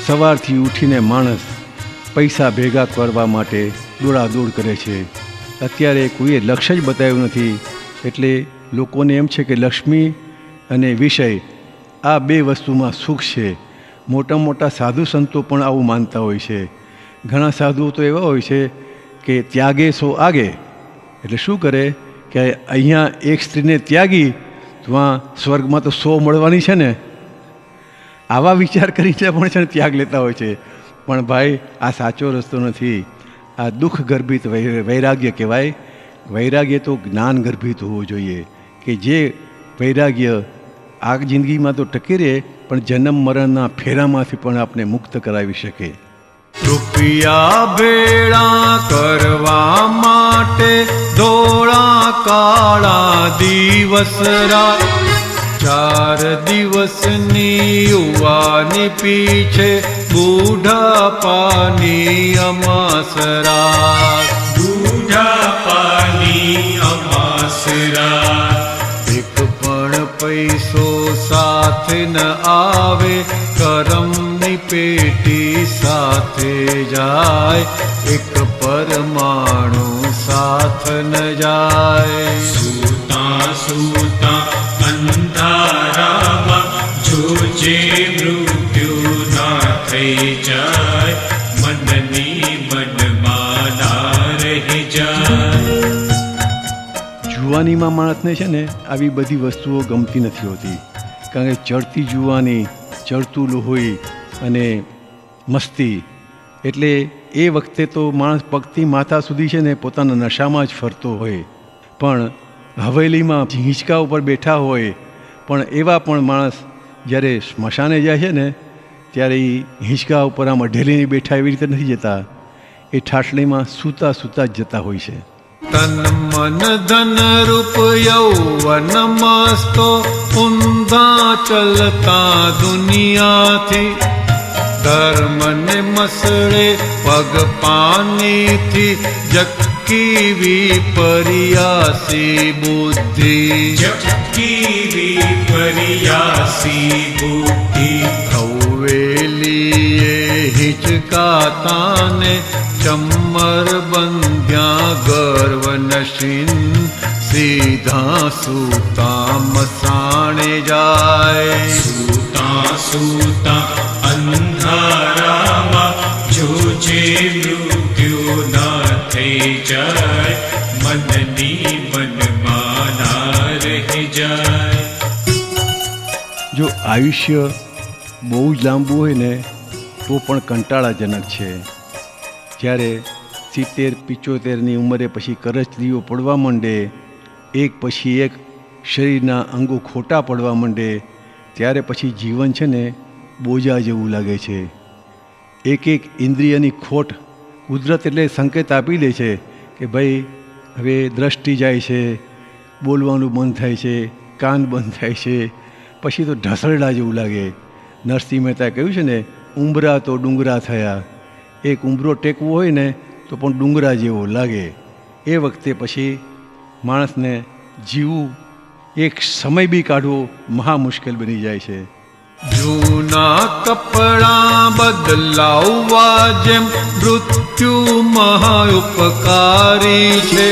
Speaker 1: સવારથી ઉઠીને માણસ પૈસા ભેગા કરવા માટે દોડાદોડ કરે છે. અત્યારે કોઈએ લક્ષ્ય જ બતાવ્યું નથી, એટલે લોકોને એમ છે કે લક્ષ્મી અને વિષય આ બે વસ્તુમાં સુખ છે. મોટા મોટા સાધુ સંતો પણ આવું માનતા હોય છે. ઘણા સાધુઓ તો એવા હોય છે કે ત્યાગે સો આગે, એટલે શું કરે કે અહીંયા એક સ્ત્રીને ત્યાગી તો આ સ્વર્ગમાં તો 100 મળવાની છે ને, આવા વિચાર કરીને પણ છે ને ત્યાગ લેતા હોય છે. પણ ભાઈ આ સાચો રસ્તો નથી. આ દુઃખ ગર્ભિત વૈરાગ્ય કહેવાય. વૈરાગ્ય તો જ્ઞાન ગર્ભિત હોવું જોઈએ કે જે વૈરાગ્ય આ જિંદગીમાં તો ટકી રહે પણ જન્મ મરણના ફેરામાંથી પણ આપણે મુક્ત કરાવી શકે.
Speaker 2: રૂપિયા ભેળા કરવા માટે ધોળા કાળા દિવસ રાત, 4 દિવસની યુવાની પીછે બુઢાપાની અમાસ રાત.
Speaker 3: બુઢાપાની અમાસ રાત.
Speaker 2: એક પણ પૈસો સાથે ન આવે, કરમની પેટી સાથે જાય, એક પરમાણુ સાથ ન જાય.
Speaker 3: સૂતા સૂતા અંધારામાં જોજે મૃત્યુ ના થઈ જાય મનની મનમાં ના રહી જાય.
Speaker 1: જુવાનીમાં માણસને છે ને આવી બધી વસ્તુઓ ગમતી નથી હોતી, કારણ કે ચડતી જુવાની, ચડતું લોહી અને મસ્તી, એટલે એ વખતે તો માણસ પગથી માથા સુધી છે ને પોતાના નશામાં જ ફરતો હોય. પણ હવેલીમાં હિંચકા ઉપર બેઠા હોય, પણ એવા પણ માણસ જ્યારે સ્મશાને જાય છે ને ત્યારે એ હિંચકા ઉપર આમ ઢેલીને બેઠા એવી રીતે નથી જતા, એ ઠાઠલીમાં સૂતા સૂતા જ જતા હોય છે.
Speaker 2: તન મન ધન રૂપ યૌવન મસ્તો ઊંધા ચલતા દુનિયાથી, ધર્મને મસળે પગ પાનીથી જક્કી વિપરિયાસી બુદ્ધિ,
Speaker 3: જક્કી વિપરિયાસી બુદ્ધિ,
Speaker 2: હવેલીએ હિચકાતાને ચમ્મર બંધ્યા ગર્વ નશીન, સીધા સૂતા મસાણે જાય.
Speaker 3: સૂતા સૂતા અંધારામાં જોજે મૃત્યુ ના થઈ જાય, મનની મનમાં ના રહી જાય.
Speaker 1: જો આયુષ્ય બહુ જ લાંબુ હોય ને તો પણ કંટાળાજનક છે. જ્યારે 70-75ની ઉંમરે પછી કરચલીઓ પડવા માંડે, એક પછી એક શરીરના અંગો ખોટા પડવા માંડે, ત્યારે પછી જીવન છે ને બોજા જેવું લાગે છે. એક એક ઇન્દ્રિયની ખોટ કુદરત એટલે સંકેત આપી દે છે કે ભાઈ હવે દ્રષ્ટિ જાય છે, બોલવાનું બંધ થાય છે, કાન બંધ થાય છે, પછી તો ઢસરડા જેવું લાગે. નરસિંહ મહેતાએ કહ્યું છે ને, ઉંબરા તો ડુંગરા થયા. એક ઉંબરો ટેકવો હોય ને તો પણ ડુંગરા જેવો લાગે. એ વખતે પછી માણસને જીવવું, એક સમય બી કાઢવો મહા મુશ્કેલ બની જાય છે.
Speaker 2: જૂના કપડાં બદલાવવા જેમ મૃત્યુ મહા ઉપકારી છે,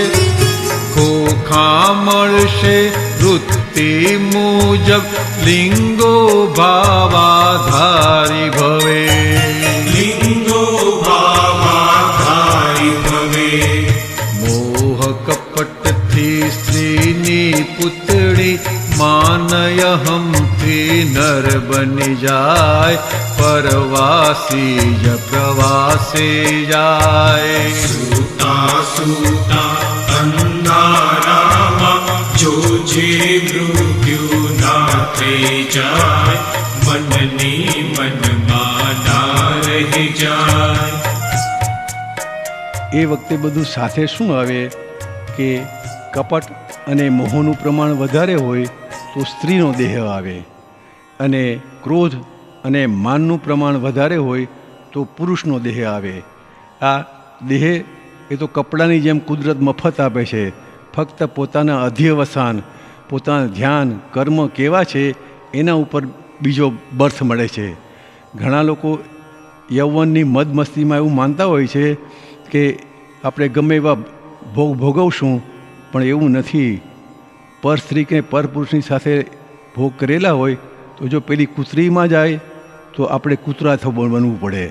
Speaker 2: ખોખા મળશે વૃત્તિ મુજબ લિંગો ભાવાધારી ભવે,
Speaker 3: લિંગો ભાવાધારી ભવે.
Speaker 2: મોહ કપટથી સ્ત્રીની પુતળી માનય હમથી નર બની જાય, પરવાસી જ પ્રવાસે જાય.
Speaker 3: સૂતા સૂતા અંધારામાં જોજે મૃત્યુ ના થઈ જાય, મનની મનમાં ના રહી જાય.
Speaker 1: એ વખતે બધું સાથે શું આવે કે કપટ અને મોહનું પ્રમાણ વધારે હોય તો સ્ત્રીનો દેહ આવે, અને ક્રોધ અને માનનું પ્રમાણ વધારે હોય તો પુરુષનો દેહ આવે. આ દેહ એ તો કપડાની જેમ કુદરત મફત આપે છે, ફક્ત પોતાના અધ્યવસાન, પોતાના ધ્યાન કર્મ કેવા છે એના ઉપર બીજો બર્થ મળે છે. ઘણા લોકો યૌવનની મદ મસ્તીમાં એવું માનતા હોય છે કે આપણે ગમે એવા ભોગ ભોગવશું, પણ એવું નથી. પર સ્ત્રી કે પર પુરુષની સાથે ભોગ કરેલા હોય તો જો પેલી કૂતરીમાં જાય તો આપણે કૂતરા બનવું પડે,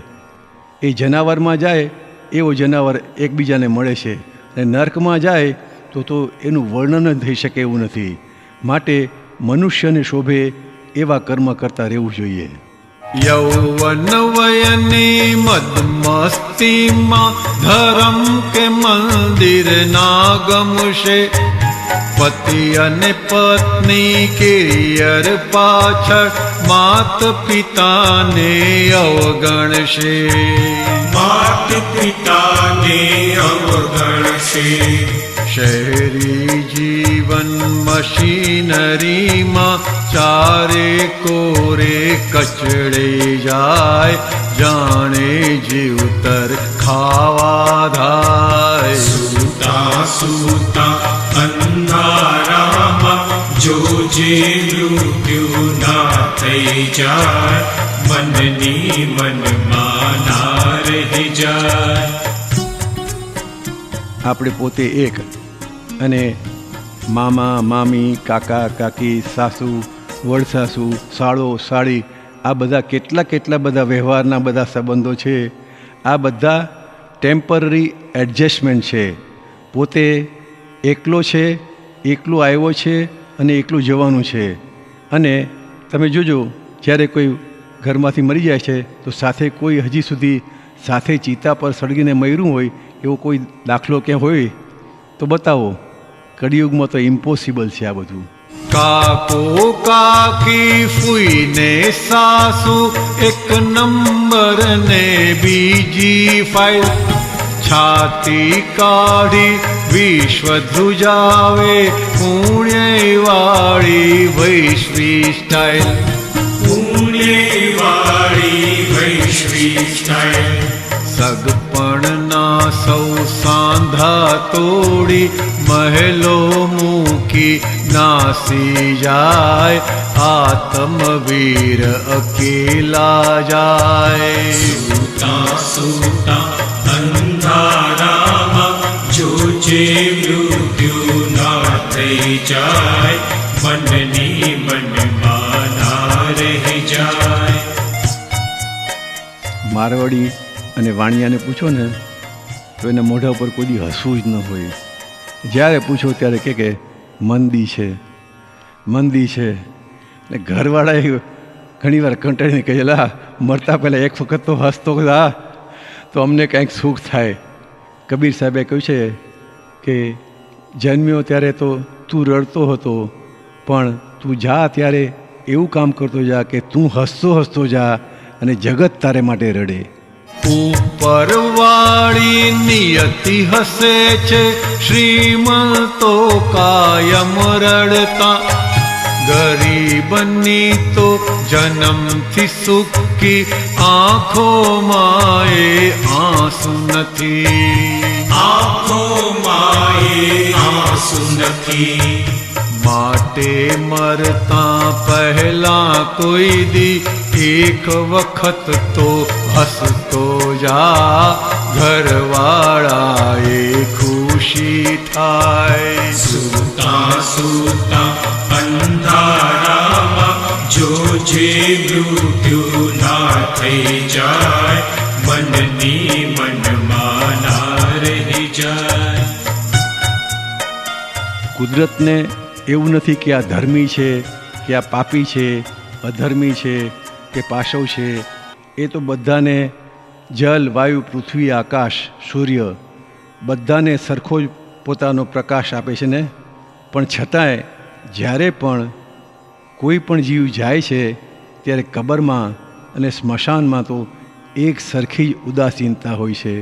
Speaker 1: એ જનાવરમાં જાય એવો જનાવર એકબીજાને મળે છે, અને નર્કમાં જાય તો એનું વર્ણન જ થઈ શકે એવું નથી. માટે મનુષ્યને શોભે એવા કર્મ કરતા રહેવું જોઈએ.
Speaker 2: યૌવન વયની મદ મસ્તીમાં ધર્મ કે મંદિર ના ગમશે, પતિ અને પત્ની કેરિયર પાછળ માત પિતાને અવગણશે,
Speaker 3: માત પિતાને અવગણશે.
Speaker 2: શહેરી જીવન મશીનરીમાં ચારે કોરે કચડે જાય, જાણે જીવતર ખાવા ધાય.
Speaker 3: સૂતા સૂતા અંધારામાં જોજે મૃત્યુ ના થઈ જાય, મનની મનમાં ના રહી જાય.
Speaker 1: આપણે પોતે એક, અને મામા મામી, કાકા કાકી, સાસુ વડસાસુ, સાળો સાળી, આ બધા કેટલા બધા વ્યવહારના બધા સંબંધો છે. આ બધા ટેમ્પરરી એડજસ્ટમેન્ટ છે. પોતે એકલો છે, એકલો આવ્યો છે અને એકલું જવાનું છે. અને તમે જોજો, જ્યારે કોઈ ઘરમાંથી મરી જાય છે તો સાથે કોઈ હજી સુધી સાથે ચિતા પર સળગીને મર્યું હોય એવો કોઈ દાખલો ક્યાં હોય તો બતાવો. કળિયુગમાં તો ઇમ્પોસિબલ છે આ બધું.
Speaker 2: કાકો કાકી ફૂઈને સાસુ, એક નંબર ને બીજી ફાઇલ, છાતી કાઢી વિશ્વ ધ્રુજાવે, પુણ્યવાળી વૈશ્વી સ્ટાઇલ.
Speaker 3: પુણ્યવાળી વૈશ્વી સ્ટાઇલ.
Speaker 2: સગપણના સૌ સાંધા તોડી, મહેલો મૂકી નાસી જાય, આત્મવીર અકેલા જાય.
Speaker 3: સૂતા સૂતા અંધારામાં જોજે મૃત્યુ ના થઈ જાય, મનની મનમાં ના રહી જાય.
Speaker 1: મારવાડી અને વાણિયાને પૂછો ને તો એને મોઢા ઉપર કોઈ દી હસવું જ ન હોય. જ્યારે પૂછો ત્યારે કે મંદી છે, મંદી છે. એટલે ઘરવાળાએ ઘણીવાર કંટાળીને કહેલા, મરતા પહેલાં એક વખત તો હસતો જા તો અમને કંઈક સુખ થાય. કબીર સાહેબે કહ્યું છે કે જન્મ્યો ત્યારે તો તું રડતો હતો, પણ તું જા ત્યારે એવું કામ કરતો જા કે તું હસતો હસતો જા અને જગત તારે માટે રડે.
Speaker 2: ઉપરવાળી નિયતિ હસે છે, શ્રીમંતો કાયમ રડતા, ગરીબની તો જન્મથી સુખી, આંખોમાં એ આંસુ નથી.
Speaker 3: આંખોમાં એ આંસુ નથી.
Speaker 2: માટે મરતા પહેલા કોઈ દી એક વખત તો હસતો જા, ઘરવાળાએ ખુશી થાય.
Speaker 3: સૂતા સૂતા અંધારામાં જોજે મૃત્યુ ના થઈ જાય, મનની મનમાં ના રહી જાય.
Speaker 1: કુદરતને એવું નથી કે આ ધર્મી છે કે આ પાપી છે, અધર્મી છે કે પાશવ છે. એ તો બધાને જલ, વાયુ, પૃથ્વી, આકાશ, સૂર્ય બધાને સરખો જ પોતાનો પ્રકાશ આપે છે ને. પણ છતાંય જ્યારે પણ કોઈ પણ જીવ જાય છે ત્યારે કબરમાં અને સ્મશાનમાં તો એક સરખી જ ઉદાસીનતા હોય છે.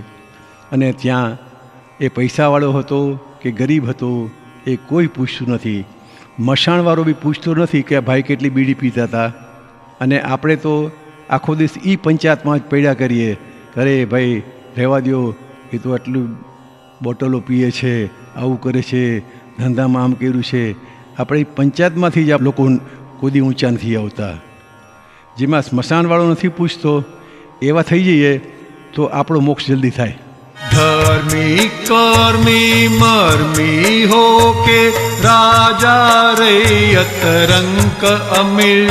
Speaker 1: અને ત્યાં એ પૈસાવાળો હતો કે ગરીબ હતો એ કોઈ પૂછતું નથી. મશાણવાળો બી પૂછતો નથી કે આ ભાઈ કેટલી બીડી પીતા હતા. અને આપણે તો આખો દિવસ એ પંચાયતમાં જ પડ્યા કરીએ, અરે ભાઈ રહેવા દો, એ તો આટલું બોટલો પીએ છે, આવું કરે છે, ધંધામાં આમ કર્યું છે. આપણે પંચાયતમાંથી જ આ લોકો કોઈ દી ઊંચા નથી આવતા. જેમાં સ્મશાનવાળો નથી પૂછતો એવા થઈ જઈએ તો આપણો મોક્ષ જલ્દી થાય.
Speaker 2: ધર્મી કર્મી મરમી હો કે રાજા રૈયત રંક અમીર,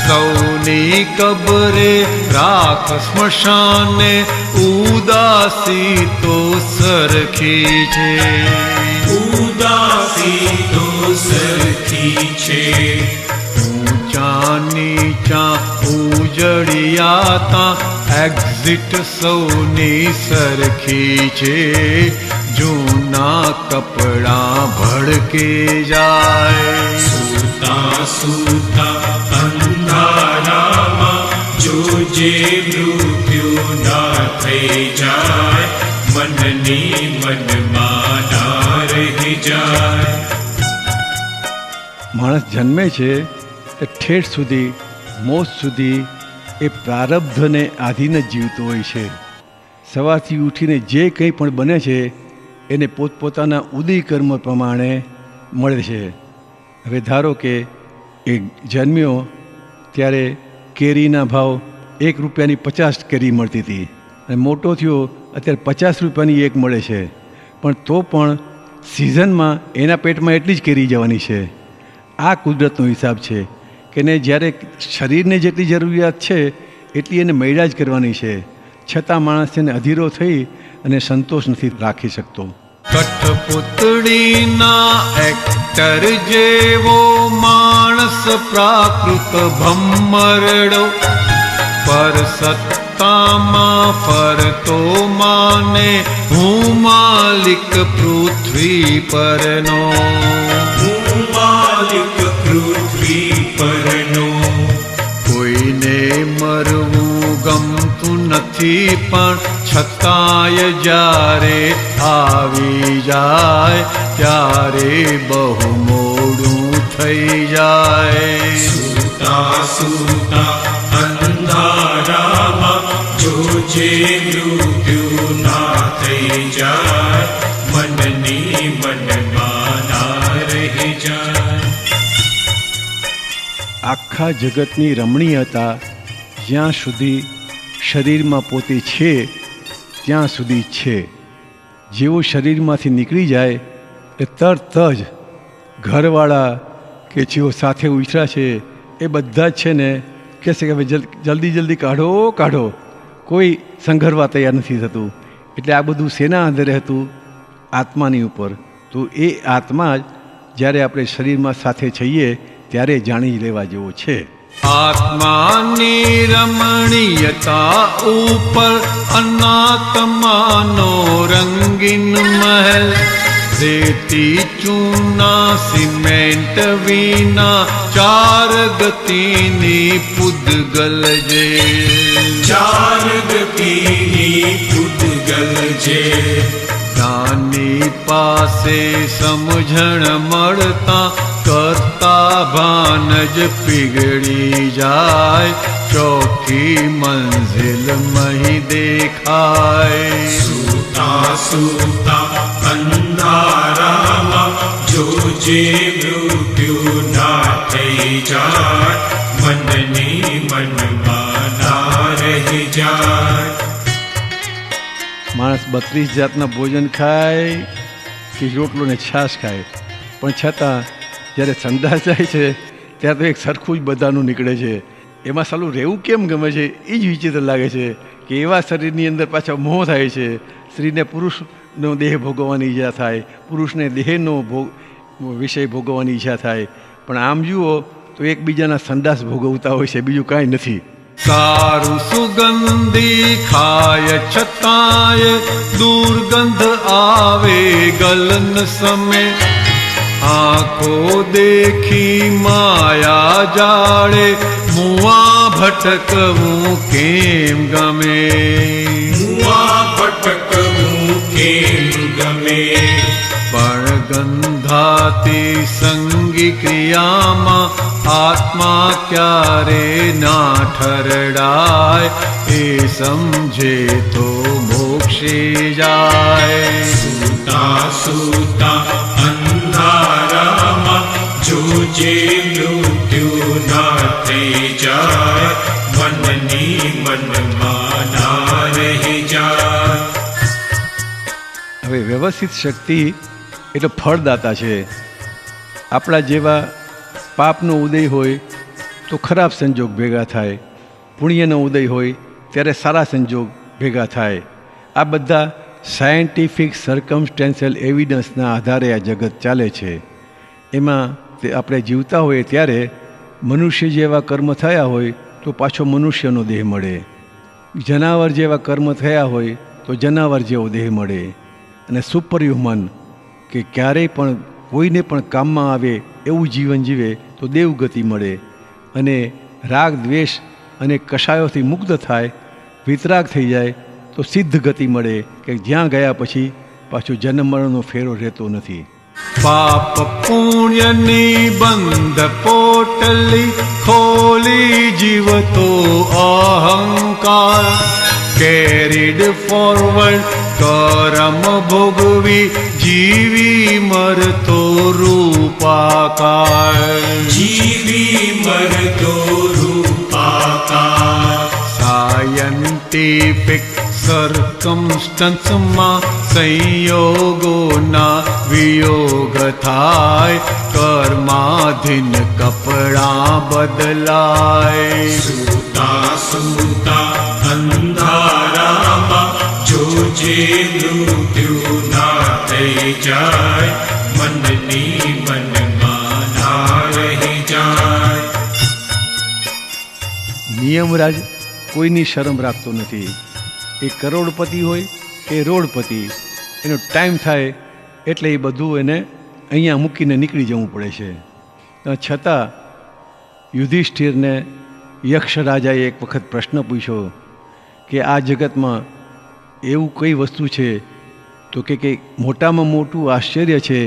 Speaker 2: સૌની કબરે રાખ સ્મશાને, ઉદાસી તો સરખી છે.
Speaker 3: ઉદાસી તો સરખી છે.
Speaker 2: ઊંચા નીચા ઉજળિયાતા, એક્ઝિટ સૌની સરખી છે. જૂના કપડાં ભડકે જાય.
Speaker 3: સૂતા સૂતા અંધારામાં જોજે મૃત્યુ ના થઈ જાય, મનની મનમાં ના રહી જાય.
Speaker 1: માણસ જન્મે છે તે ઠેઠ સુધી, મોત સુધી એ પ્રારબ્ધને આધીન જ જીવતો હોય છે. સવારથી ઉઠીને જે કંઈ પણ બને છે એને પોતપોતાના ઉદય કર્મ પ્રમાણે મળે છે. હવે ધારો કે એ જન્મ્યો ત્યારે કેરીના ભાવ 1 રૂપિયાની 50 કેરી મળતી હતી, અને મોટો થયો અત્યારે 50 રૂપિયાની એક મળે છે. પણ તો પણ સિઝનમાં એના પેટમાં એટલી જ કેરી જવાની છે. આ કુદરતનો હિસાબ છે કે ને જ્યારે શરીરને જેટલી જરૂરિયાત છે એટલી એને મૈડા જ કરવાની છે. છતાં માણસ તેને અધીરો થઈ અને સંતોષ નથી રાખી શકતો.
Speaker 2: કઠપુતળીના એક્ટર જેવો માણસ પ્રાકૃત ભમરડો, પર સત્ય ચિંતામાં ફરતો માને હું માલિક પૃથ્વી પરનો.
Speaker 3: હું માલિક પૃથ્વી પરનો.
Speaker 2: કોઈને મરવું ગમતું નથી પણ છતાંય જ્યારે આવી જાય ત્યારે બહુ મોડું થઈ જાય.
Speaker 3: સૂતા સૂતા અંધારામાં જોજે મૃત્યુ ના થઈ જાય, મનની મનમાં ના રહી જાય.
Speaker 1: આખા જગતની રમણીયતા જ્યાં સુધી શરીરમાં પોતે છે ત્યાં સુધી છે. જેવું શરીરમાંથી નીકળી જાય એ તરત જ ઘરવાળા કે જેઓ સાથે ઉછરા છે એ બધા જ છે ને કહેશે કે હવે જલ્દી જલ્દી કાઢો કાઢો. કોઈ સંઘરવા તૈયાર નથી થતું. એટલે આ બધું શેના આધારે હતું? આત્માની ઉપર. તો એ આત્મા જ જ્યારે આપણે શરીરમાં સાથે છીએ ત્યારે જાણી લેવા જેવો છે.
Speaker 2: આત્માની રમણીયતા ઉપર અનાત્માનો રંગીન મહેલ. રેતી ચૂના સિમેન્ટ વિના ચાર ગતિની પૂદગલ જે.
Speaker 3: ચાર ગતિની પૂદગલ જે.
Speaker 2: જ્ઞાની પાસે સમજણ મળતા કરતા ભાન જ પીગળી જાય. ચોખ્ખી મંઝિલ મહી દેખાય.
Speaker 3: સૂતા સૂતા અંધારામાં જોજે મૃત્યુ ના થઈ જાય, મનની મનમાં ના રહી જાય.
Speaker 1: માણસ 32 જાતના ભોજન ખાય કે રોટલો ને છાશ ખાય, પણ છતાં જ્યારે સંદાસ જાય છે ત્યારે તો એક સરખું જ બધાનું નીકળે છે. એમાં સાલું રહેવું કેમ ગમે છે એ જ વિચિત્ર લાગે છે કે એવા શરીરની અંદર પાછા મોહ થાય છે. સ્ત્રીને પુરુષનો દેહ ભોગવવાની ઈચ્છા થાય, પુરુષને દેહનો વિષય ભોગવવાની ઈચ્છા થાય, પણ આમ જુઓ તો એકબીજાના સંદાસ ભોગવતા હોય છે, બીજું કાંઈ નથી.
Speaker 2: સારું સુગંધી ખાય છતાંય દુર્ગંધ આવે ગલન સમે. આંખો દેખી માયા જાળે મુઆ ભટકવું કેમ ગમે.
Speaker 3: મુઆ ભટકવું કેમ ગમે.
Speaker 2: પણ ગંધાતી સંગી ક્રિયામાં આત્મા ક્યારે ના ઠરડાય. એ સમજે તો મોક્ષે જાય.
Speaker 3: સૂતા સૂતા અંધારામાં જોજે મૃત્યુ ના થઈ જાય, મનની મનમાં ના રહી જાય.
Speaker 1: હવે વ્યવસ્થિત શક્તિ એટલે ફળદાતા છે. આપણા જેવા પાપનો ઉદય હોય તો ખરાબ સંજોગ ભેગા થાય, પુણ્યનો ઉદય હોય ત્યારે સારા સંજોગ ભેગા થાય. આ બધા સાયન્ટિફિક સર્કમસ્ટેન્શિયલ એવિડન્સના આધારે આ જગત ચાલે છે. એમાં તે આપણે જીવતા હોઈએ ત્યારે મનુષ્ય જેવા કર્મ થયા હોય તો પાછો મનુષ્યનો દેહ મળે. જનાવર જેવા કર્મ થયા હોય તો જનાવર જેવો દેહ મળે. અને સુપર હ્યુમન કે ક્યારેય પણ કોઈને પણ કામમાં આવે એવું જીવન જીવે તો દેવગતિ મળે. અને રાગ દ્વેષ અને કષાયોથી મુક્ત થાય, વિતરાગ થઈ જાય તો સિદ્ધ ગતિ મળે કે જ્યાં ગયા પછી પાછું જન્મ મરણનો ફેરો રહેતો નથી.
Speaker 2: પાપ પુણ્યની બંધ પોટલી ખોલી જીવતો અહંકાર. કેરીડ ફોરવર્ડ કરમ ભોગવી જીવી મરતો રૂપાકાર.
Speaker 3: જીવી મરતો રૂપાકાર.
Speaker 2: સાયન્ટિફિક સર્કમસ્ટન્સમાં સંયોગોના વિયોગ થાય. કર્માધીન કપડાં બદલાય.
Speaker 3: સૂતા સૂતા અંધારામાં જોજે મૃત્યુ ના થઈ જાય, મનની મનમાં ના રહી જાય.
Speaker 1: નિયમરાજ કોઈની શરમ રાખતો નથી. એ કરોડપતિ હોય કે રોડપતિ, એનો ટાઈમ થાય એટલે એ બધું એને અહીંયા મૂકીને નીકળી જવું પડે છે. છતાં યુધિષ્ઠિરને યક્ષ રાજાએ એક વખત પ્રશ્ન પૂછ્યો કે આ જગતમાં એવું કઈ વસ્તુ છે, તો કે મોટામાં મોટું આશ્ચર્ય છે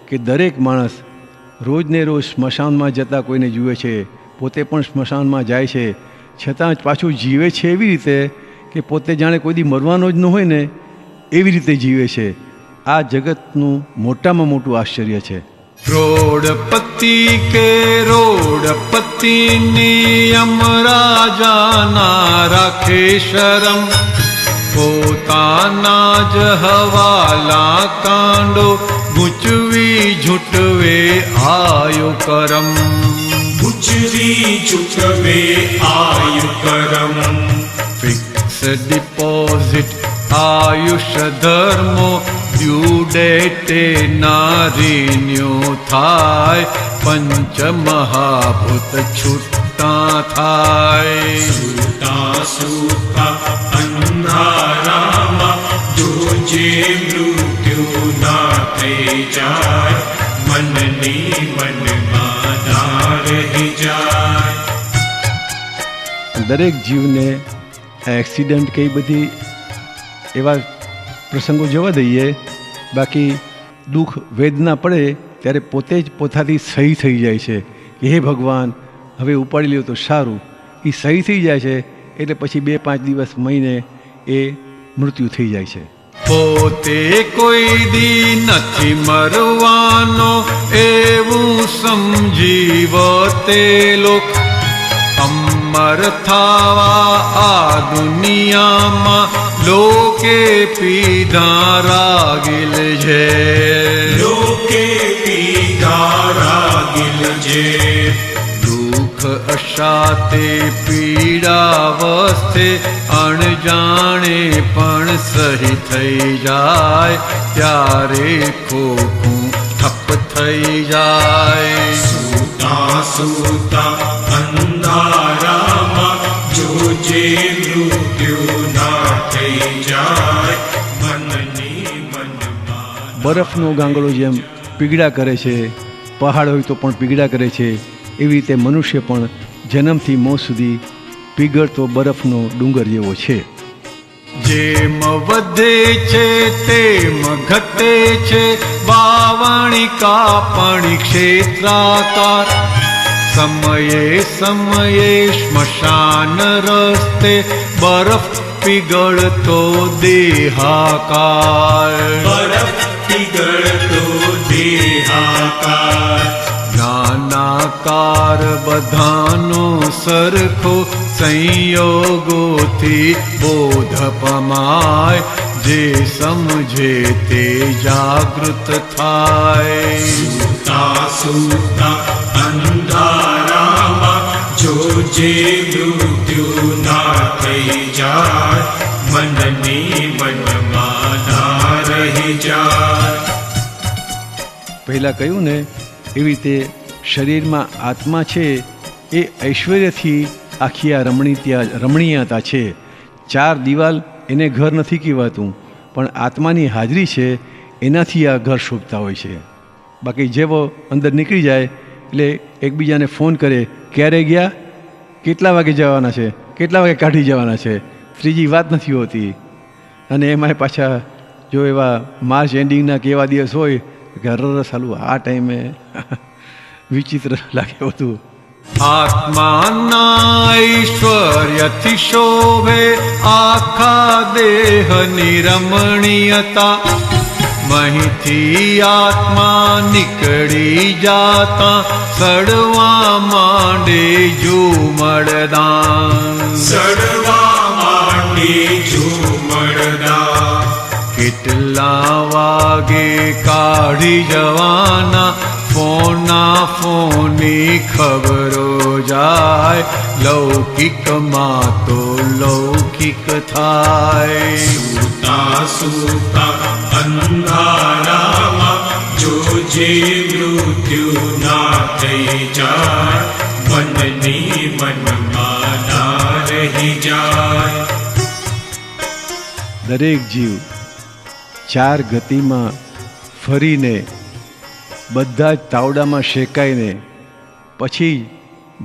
Speaker 1: કે દરેક માણસ રોજને રોજ સ્મશાનમાં જતા કોઈને જુએ છે, પોતે પણ સ્મશાનમાં જાય છે, છતાં પાછું જીવે છે એવી રીતે કે પોતે જાણે કોઈ દી મરવાનો જ ન હોય ને એવી રીતે જીવે છે. આ જગતનું મોટામાં મોટું આશ્ચર્ય છે.
Speaker 2: રોડપતિ કે રોડપતિ નિયમ રાજાના રાખે શરમ, પોતાના જ હવાલા કાંડો ગૂંચવી ઝૂંટવે આયુ કરમ.
Speaker 3: ગુજરી ચૂકવે આયુ કરમ.
Speaker 2: ફિક્સ ડિપોઝિટ આયુષ ધર્મો ડ્યુ ડેટે ના રિન્યુ થાય, પંચ મહાભૂત છૂટા થાય.
Speaker 3: સૂતા સૂતા અંધારામાં જોજે મૃત્યુ ના થઈ જાય, મનની મનમાં ના રહી જાય.
Speaker 1: દરેક જીવને આ એક્સિડન્ટ કઈ બધી એવા પ્રસંગો જવા દઈએ, બાકી દુઃખ વેદના પડે ત્યારે પોતે જ પોતાથી સહી થઈ જાય છે કે હે ભગવાન હવે ઉપાડી લ્યો તો સારું. એ સહી થઈ જાય છે એટલે પછી 2-5 દિવસ મહિને એ મૃત્યુ થઈ જાય છે.
Speaker 2: પોતે કોઈ દી નથી મરવાનો એવું સમજીવતે લોક, અમર થાવા આ દુનિયામાં લોકે પીધા રાગિલ છે.
Speaker 3: લોકે પીધા રાગિલ છે.
Speaker 2: દુઃખ અશાતે પીડાવસ્થે અણજાણે પણ સહી થઈ જાય, ત્યારે ખોખું ઠપ થઈ જાય.
Speaker 3: સૂતા સૂતા અંધારામાં જોજે મૃત્યુ ના થઈ જાય, મનની મનમાં.
Speaker 1: બરફનો ગાંગડો જેમ પીગળા કરે છે, પહાડ હોય તો પણ પીગળા કરે છે, એવી રીતે મનુષ્ય પણ જન્મથી મોત સુધી પીગળતો બરફનો ડુંગર જેવો છે.
Speaker 2: જેમ વધે છે તેમ ઘટે છે વાવણી કાપણી ક્ષેત્રાકાર, સમયે સમયે સ્મશાન રસ્તે બરફ પીગળતો દેહાકાર.
Speaker 3: બરફ પીગળતો દેહાકાર.
Speaker 2: નાનાકાર બધાનો સરખો સંયોગોથી બોધ પમાય, જે સમજે તે જાગૃત થાય.
Speaker 3: સૂતા સૂતા અંધારામાં જોજે મૃત્યુ ના થઈ જાય, મનની મનમાં ના રહી જાય.
Speaker 1: પહેલાં કહ્યું ને એવી રીતે શરીરમાં આત્મા છે એ ઐશ્વર્યથી આખી આ રમણીયતા છે. 4 દિવાલ એને ઘર નથી કહેવાતું, પણ આત્માની હાજરી છે એનાથી આ ઘર શોભતા હોય છે. બાકી જેવો અંદર નીકળી જાય એટલે એકબીજાને ફોન કરે, ક્યારે ગયા, કેટલા વાગે જવાના છે, કેટલા વાગે કાઢી જવાના છે, ત્રીજી વાત નથી હોતી. અને એમાંય પાછા જો એવા માર્ચ એન્ડિંગના કે એવા દિવસ હોય કે હરર સાલું આ ટાઈમે વિચિત્ર લાગે બધું.
Speaker 2: આત્માના ઐશ્વર્યથી શોભે આખા દેહની રમણીયતા, મહીથી આત્મા નીકળી જાતા સડવા માંડે ઝૂમરદાન.
Speaker 3: સડવા માંડે ઝૂમરદાન.
Speaker 2: કેટલા વાગે કાઢી જવાના ફોના ફોની ખબરો જાય, લૌકિકમાં તો લૌકિક થાય.
Speaker 3: સૂતા સૂતા અંધારામાં જોજે મૃત્યુ ના થઈ જાય, મનની મનમાં ના રહી રહી જાય.
Speaker 1: દરેક જીવ ચાર ગતિમાં ફરીને બધા જ તાવડામાં શેકાઈને પછી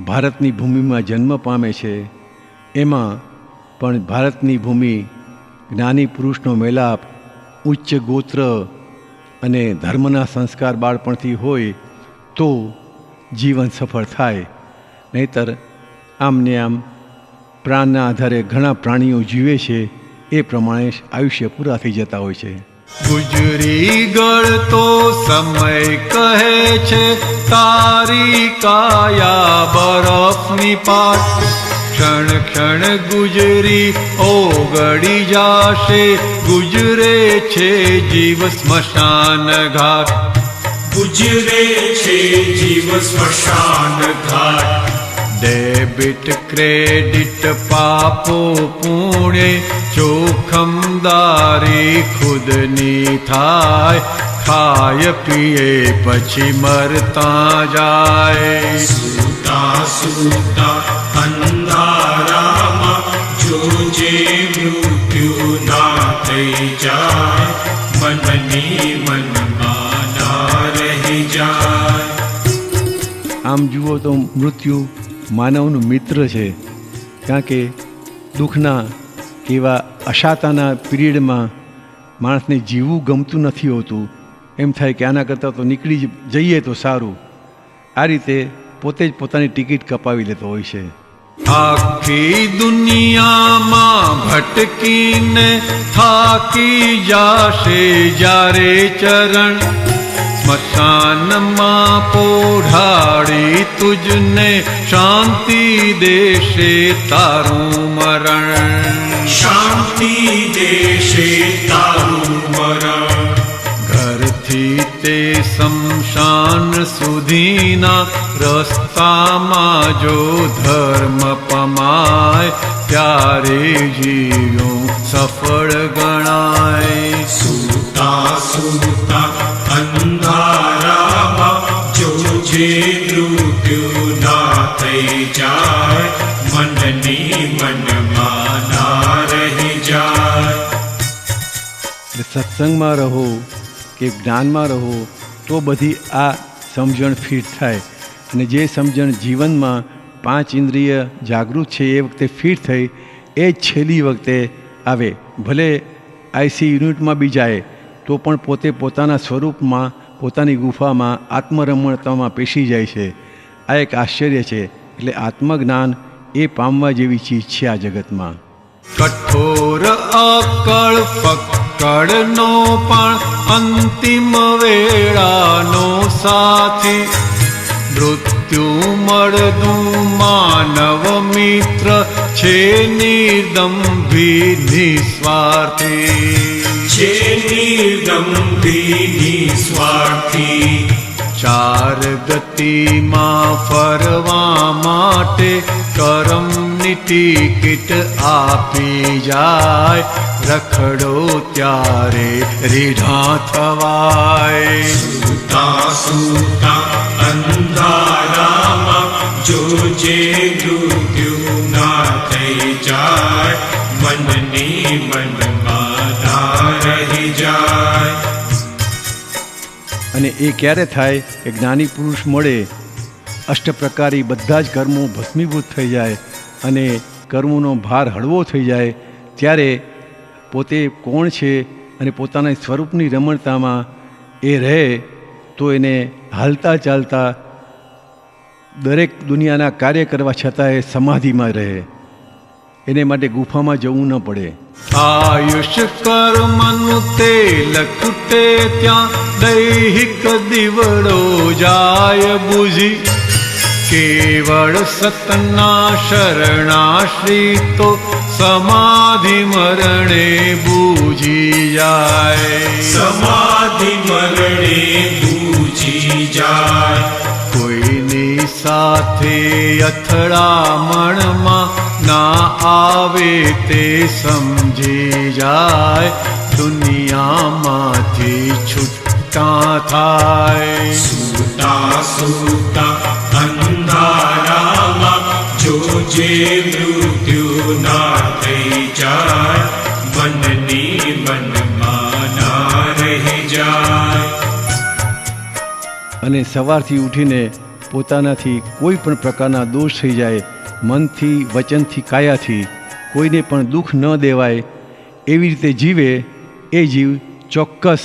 Speaker 1: ભારતની ભૂમિમાં જન્મ પામે છે. એમાં પણ ભારતની ભૂમિ જ્ઞાની પુરુષનો મેલાપ, ઉચ્ચ ગોત્ર અને ધર્મના સંસ્કાર બાળપણથી હોય તો જીવન સફળ થાય. નહીંતર આમને આમ પ્રાણના આધારે ઘણા પ્રાણીઓ જીવે છે એ પ્રમાણે આયુષ્ય પૂરા થઈ જતા હોય છે.
Speaker 2: ગુજરી ગળતો સમય કહે છે તારી કાયા બરફની પાટ. ક્ષણ ક્ષણ ગુજરી ઓગળી જાશે, ગુજરે છે જીવ સ્મશાન ઘાટ.
Speaker 3: ગુજરે છે જીવ સ્મશાન ઘાટ.
Speaker 2: ડેબિટ ક્રેડિટ પાપો પુણ્ય જોખમદારી ખુદની થાય. ખાય પીએ પછી મરતા જાય.
Speaker 3: સૂતા સૂતા અંધારામાં જોજે મૃત્યુ ના થઈ જાય. મનની મનમાં ના રહી જાય.
Speaker 1: આમ જુઓ તો મૃત્યુ માનવનું મિત્ર છે, કારણ કે દુઃખના એવા અશાતાના પિરિયડમાં માણસને જીવવું ગમતું નથી હોતું. એમ થાય કે આના કરતાં તો નીકળી જઈએ તો સારું. આ રીતે પોતે જ પોતાની ટિકિટ કપાવી લેતો હોય છે.
Speaker 2: આખી દુનિયામાં ભટકીને થાકી જાશે જ્યારે ચરણ. સ્મશાનમાં પોઢાડી તુજને શાંતિ દેશે તારું મરણ.
Speaker 3: શાંતિ દેશે તારું મરણ.
Speaker 2: ઘરથી તે શમશાન સુધીના રસ્તામાં જો ધર્મ પમાય ત્યારે જીવ્યું સફળ ગણાય.
Speaker 3: સૂતા સૂતા અંધારામાં જોજે મૃત્યુ ના થઈ જાય. મનની મનમાં ના રહી જાય.
Speaker 1: એટલે સત્સંગમાં રહો કે જ્ઞાનમાં રહો તો બધી આ સમજણ ફિટ થાય. અને જે સમજણ જીવનમાં 5 ઇન્દ્રિય જાગૃત છે એ વખતે ફિટ થઈ એ જ છેલ્લી વખતે આવે. ભલે આઈસી યુનિટમાં બી જાય તો પણ પોતે પોતાના સ્વરૂપમાં, પોતાની ગુફામાં આત્મરમણતામાં પેશી જાય છે. આ એક આશ્ચર્ય છે. એટલે આત્મજ્ઞાન એ પામવા જેવી ચીજ છે આ જગતમાં.
Speaker 2: કઠોર અકળ પકડનો પણ અંતિમ વેળાનો સાથી. મૃત્યુ મળતું માનવ મિત્ર છે નિર્દંભી નિસ્વાર્થી.
Speaker 3: છે નિર્દંભી નિસ્વાર્થી.
Speaker 2: ચાર ગતિમાં ફરવા માટે કરમની ટિકિટ આપી જાય. રખડો ત્યારે રીઢા થવાય.
Speaker 3: સૂતા સૂતા અંધારામાં જોજે મૃત્યુ ના થઈ જાય. મનની મનમાં ના રહી જાય.
Speaker 1: અને એ ક્યારે થાય કે જ્ઞાની પુરુષ મળે, અષ્ટપ્રકારી બધા જ કર્મો ભસ્મીભૂત થઈ જાય અને કર્મોનો ભાર હળવો થઈ જાય. ત્યારે પોતે કોણ છે અને પોતાના સ્વરૂપની રમણતામાં એ રહે તો એને હાલતા ચાલતા દરેક દુનિયાના કાર્ય કરવા છતાં એ સમાધિમાં રહે. એને માટે ગુફામાં જવું ન પડે.
Speaker 2: આયુષ કર્મનું તેલ ખૂટે ત્યાં દૈહિક દીવડો જાય બુઝી. કેવળ સતના શરણાશ્રિતો સમાધિ મરણે બૂજી જાય.
Speaker 3: સમાધિ મરણે બૂજી જાય.
Speaker 2: કોઈની સાથે અથડામણમાં ના આવે તે સમજી જાય. દુનિયામાંથી છૂટા થાય.
Speaker 3: સૂતા સૂતા અંધારામાં જોજે જે મૃત્યુ ના થઈ જાય મનની મનમાં ના રહી જાય.
Speaker 1: અને સવારથી ઉઠીને પોતાનાથી કોઈ પણ પ્રકારના દોષ થઈ જાય, મનથી, વચનથી, કાયાથી કોઈને પણ દુઃખ ન દેવાય એવી રીતે જીવે એ જીવ ચોક્કસ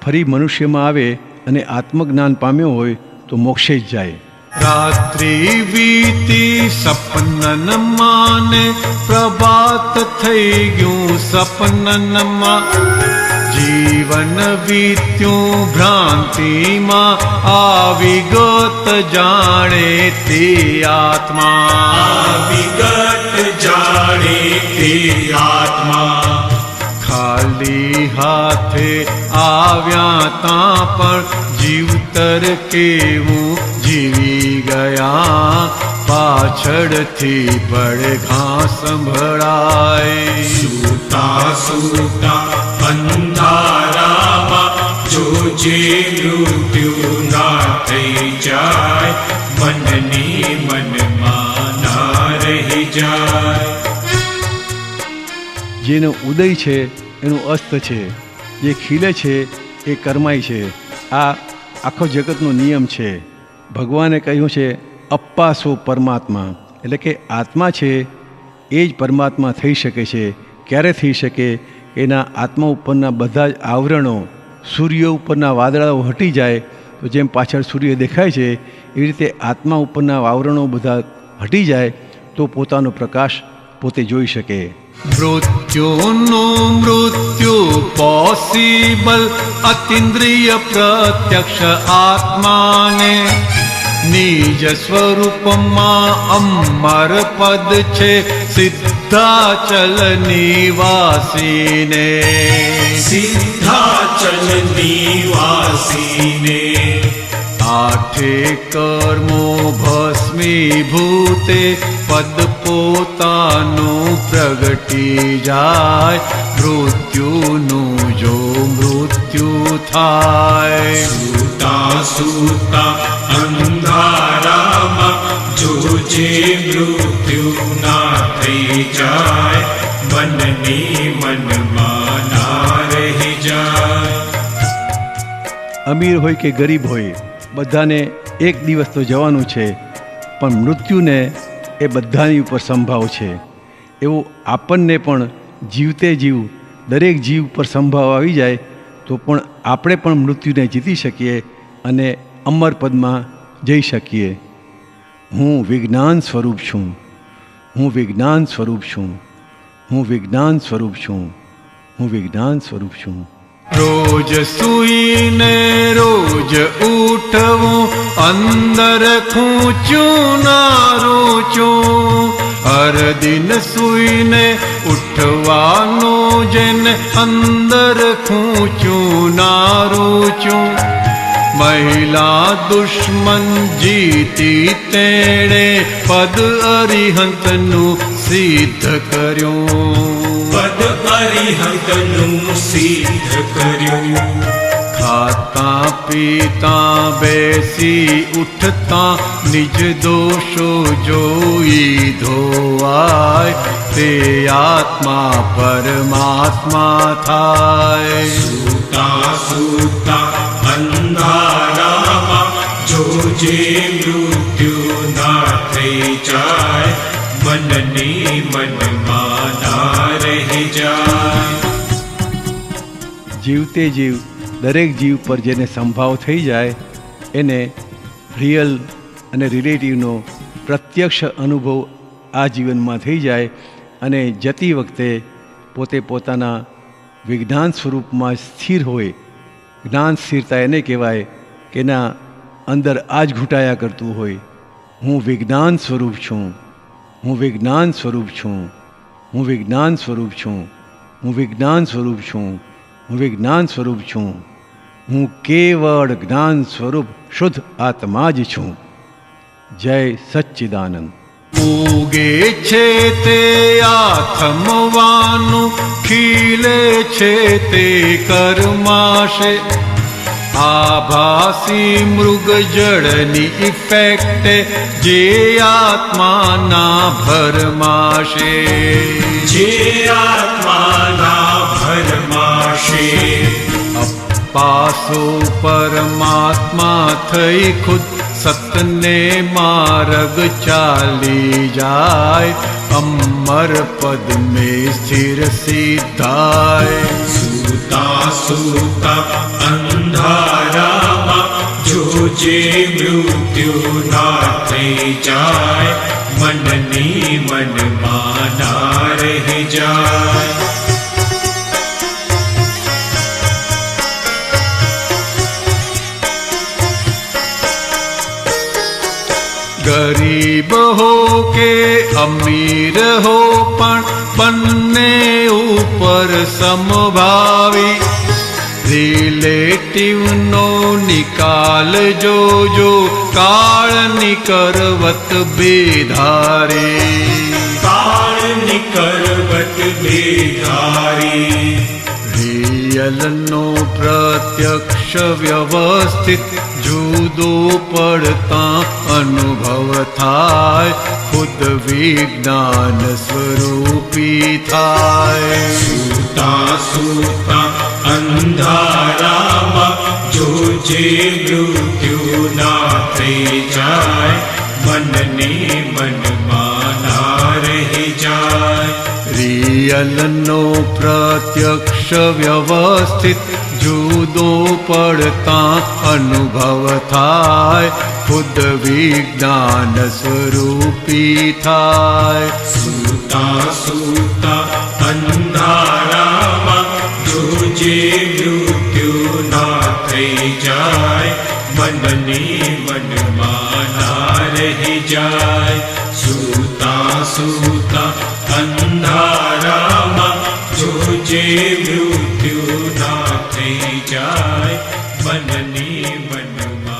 Speaker 1: ફરી મનુષ્યમાં આવે અને આત્મજ્ઞાન પામ્યો હોય તો મોક્ષે જ જાય.
Speaker 2: રાત્રિ વીતી સપનનમાં ને પ્રભાત થઈ ગયું સપનનમાં, જીવન વીત્યું ભ્રાંતિમાં, આવી ગત જાણે તે આત્મા.
Speaker 3: વિગત જાણે તે આત્મા.
Speaker 2: ખાલી હાથે આવ્યા તાં પણ જીવતર કેવું જીવી ગયા, પાછળથી પડઘા સંભળાય.
Speaker 3: સૂતા સૂતા અંધારામાં જોજે મૃત્યુ ના થઈ જાય મનની મનમાં ના રહી જાય.
Speaker 1: જેનો ઉદય છે એનું અસ્ત છે, જે ખીલે છે એ કરમાય છે. આ આખો જગતનો નિયમ છે. ભગવાને કહ્યું છે અપ્પાસો પરમાત્મા, એટલે કે આત્મા છે એ જ પરમાત્મા થઈ શકે છે. ક્યારે થઈ શકે? એના આત્મા ઉપરના બધા જ આવરણો, સૂર્ય ઉપરના વાદળાઓ હટી જાય તો જેમ પાછળ સૂર્ય દેખાય છે એવી રીતે આત્મા ઉપરના આવરણો બધા હટી જાય તો પોતાનો પ્રકાશ પોતે જોઈ શકે.
Speaker 2: મૃત્યુનું મૃત્યુ પોસિબલ, અતિન્દ્રિય પ્રત્યક્ષ આત્માને નિજ સ્વરૂપમાં અમર પદ છે સિદ્ધાચલ નિવાસીને.
Speaker 3: સિદ્ધાચલ નિવાસીને.
Speaker 2: આઠે કર્મો ભસ્મીભૂતે પદ પોતાનું પ્રગટી જાય, મૃત્યુનું જો મૃત્યુ થાય.
Speaker 3: સૂતા સૂતા અંધારામાં જોજે મૃત્યુ ના થઈ જાય મનની મનમાં ના રહી જાય.
Speaker 1: અમીર હોય કે ગરીબ હોય બધાને એક દિવસ તો જવાનું છે, પણ મૃત્યુને એ બધાની ઉપર સંભાવ છે. એવું આપણને પણ જીવતે જીવ દરેક જીવ પર સંભાવ આવી જાય તો પણ આપણે પણ મૃત્યુને જીતી શકીએ અને અમર પદમાં જઈ શકીએ. હું વિજ્ઞાન સ્વરૂપ છું, હું વિજ્ઞાન સ્વરૂપ છું, હું વિજ્ઞાન સ્વરૂપ છું, હું વિજ્ઞાન સ્વરૂપ છું.
Speaker 2: રોજ સૂઈને રોજ ઉઠવું, અંદર ખૂંચું ના રૂચું, હર દિન સૂઈને ઉઠવાનું જેને અંદર ખૂંચું ના રૂચું. મહિલા દુશ્મન જીતી તેણે પદ અરિહંતનું સિદ્ધ કર્યું.
Speaker 3: પદ અરિહંતનું સિદ્ધ કર્યું.
Speaker 2: ખાતા પીતા બેસી ઉઠતા નિજ દોષો જોઈ ધોવાય, તે આત્મા પરમાત્મા થાય.
Speaker 3: સૂતા સૂતા અંધારામાં જોજે મૃત્યુ ના થઈ જાય મનની મનમાં ના રહી જાય.
Speaker 1: જીવતે જીવ દરેક જીવ પર જેને સંભાવ થઈ જાય એને રિયલ અને રિલેટિવનો પ્રત્યક્ષ અનુભવ આ જીવનમાં થઈ જાય અને જતી વખતે પોતે પોતાના વિજ્ઞાન સ્વરૂપમાં સ્થિર હોય. જ્ઞાન સ્થિરતા એને કહેવાય કે એના અંદર આ જ ઘૂંટાયા કરતું હોય. હું વિજ્ઞાન સ્વરૂપ છું, હું વિજ્ઞાન સ્વરૂપ છું, હું વિજ્ઞાન સ્વરૂપ છું, હું વિજ્ઞાન સ્વરૂપ છું, હું વિજ્ઞાન સ્વરૂપ છું, હું કેવળ જ્ઞાન સ્વરૂપ શુદ્ધ આત્મા જ છું. જય સચ્ચિદાનંદ.
Speaker 2: ઉગે છે તે આથમવાનું, ખીલે છે તે કર્માશે, આભાસી મૃગ જળની ઇફેક્ટ જે આત્માના ભરમાશે,
Speaker 3: જે આત્માના ભરમાશે.
Speaker 2: પાસો પરમાત્મા થઈ ખુદ સતને માર્ગ ચાલી જાય, અમર પદ મેં સ્થિર સિદ્ધાય.
Speaker 3: સૂતા સૂતા અંધારામાં જો જે મૃત્યુ ના થઈ જાય, મનની મનમાં ના રહી જાય.
Speaker 2: ગરીબ હો કે અમીર હો પણ બંને ઉપર સમભાવી, રિલેટિવનો નિકાલ જોજો કાળની કરવત બેધારી.
Speaker 3: કાળની કરવત બેધારી.
Speaker 2: રિયલનો પ્રત્યક્ષ વ્યવસ્થિત જુદો પડતા અનુભવ થાય, ખુદ વિજ્ઞાન સ્વરૂપી થાય.
Speaker 3: સૂતા સૂતા અંધારામાં જો જે મૃત્યુ ના થઈ જાય, મનની મનમાં ના રહી જાય.
Speaker 2: રિયલનો પ્રત્યક્ષ વ્યવસ્થિત જુદો પડતા અનુભવ થાય, ખુદ વિજ્ઞાન સ્વરૂપી થાય.
Speaker 3: સૂતા સૂતા અંધારામાં જો જે મૃત્યુ ના થઈ જાય, મનની મનમાં ના રહી જાય. સૂતા સૂતા અંધારામાં જો જે મૃત્યુ ના થઈ જાય, મનની મનમાં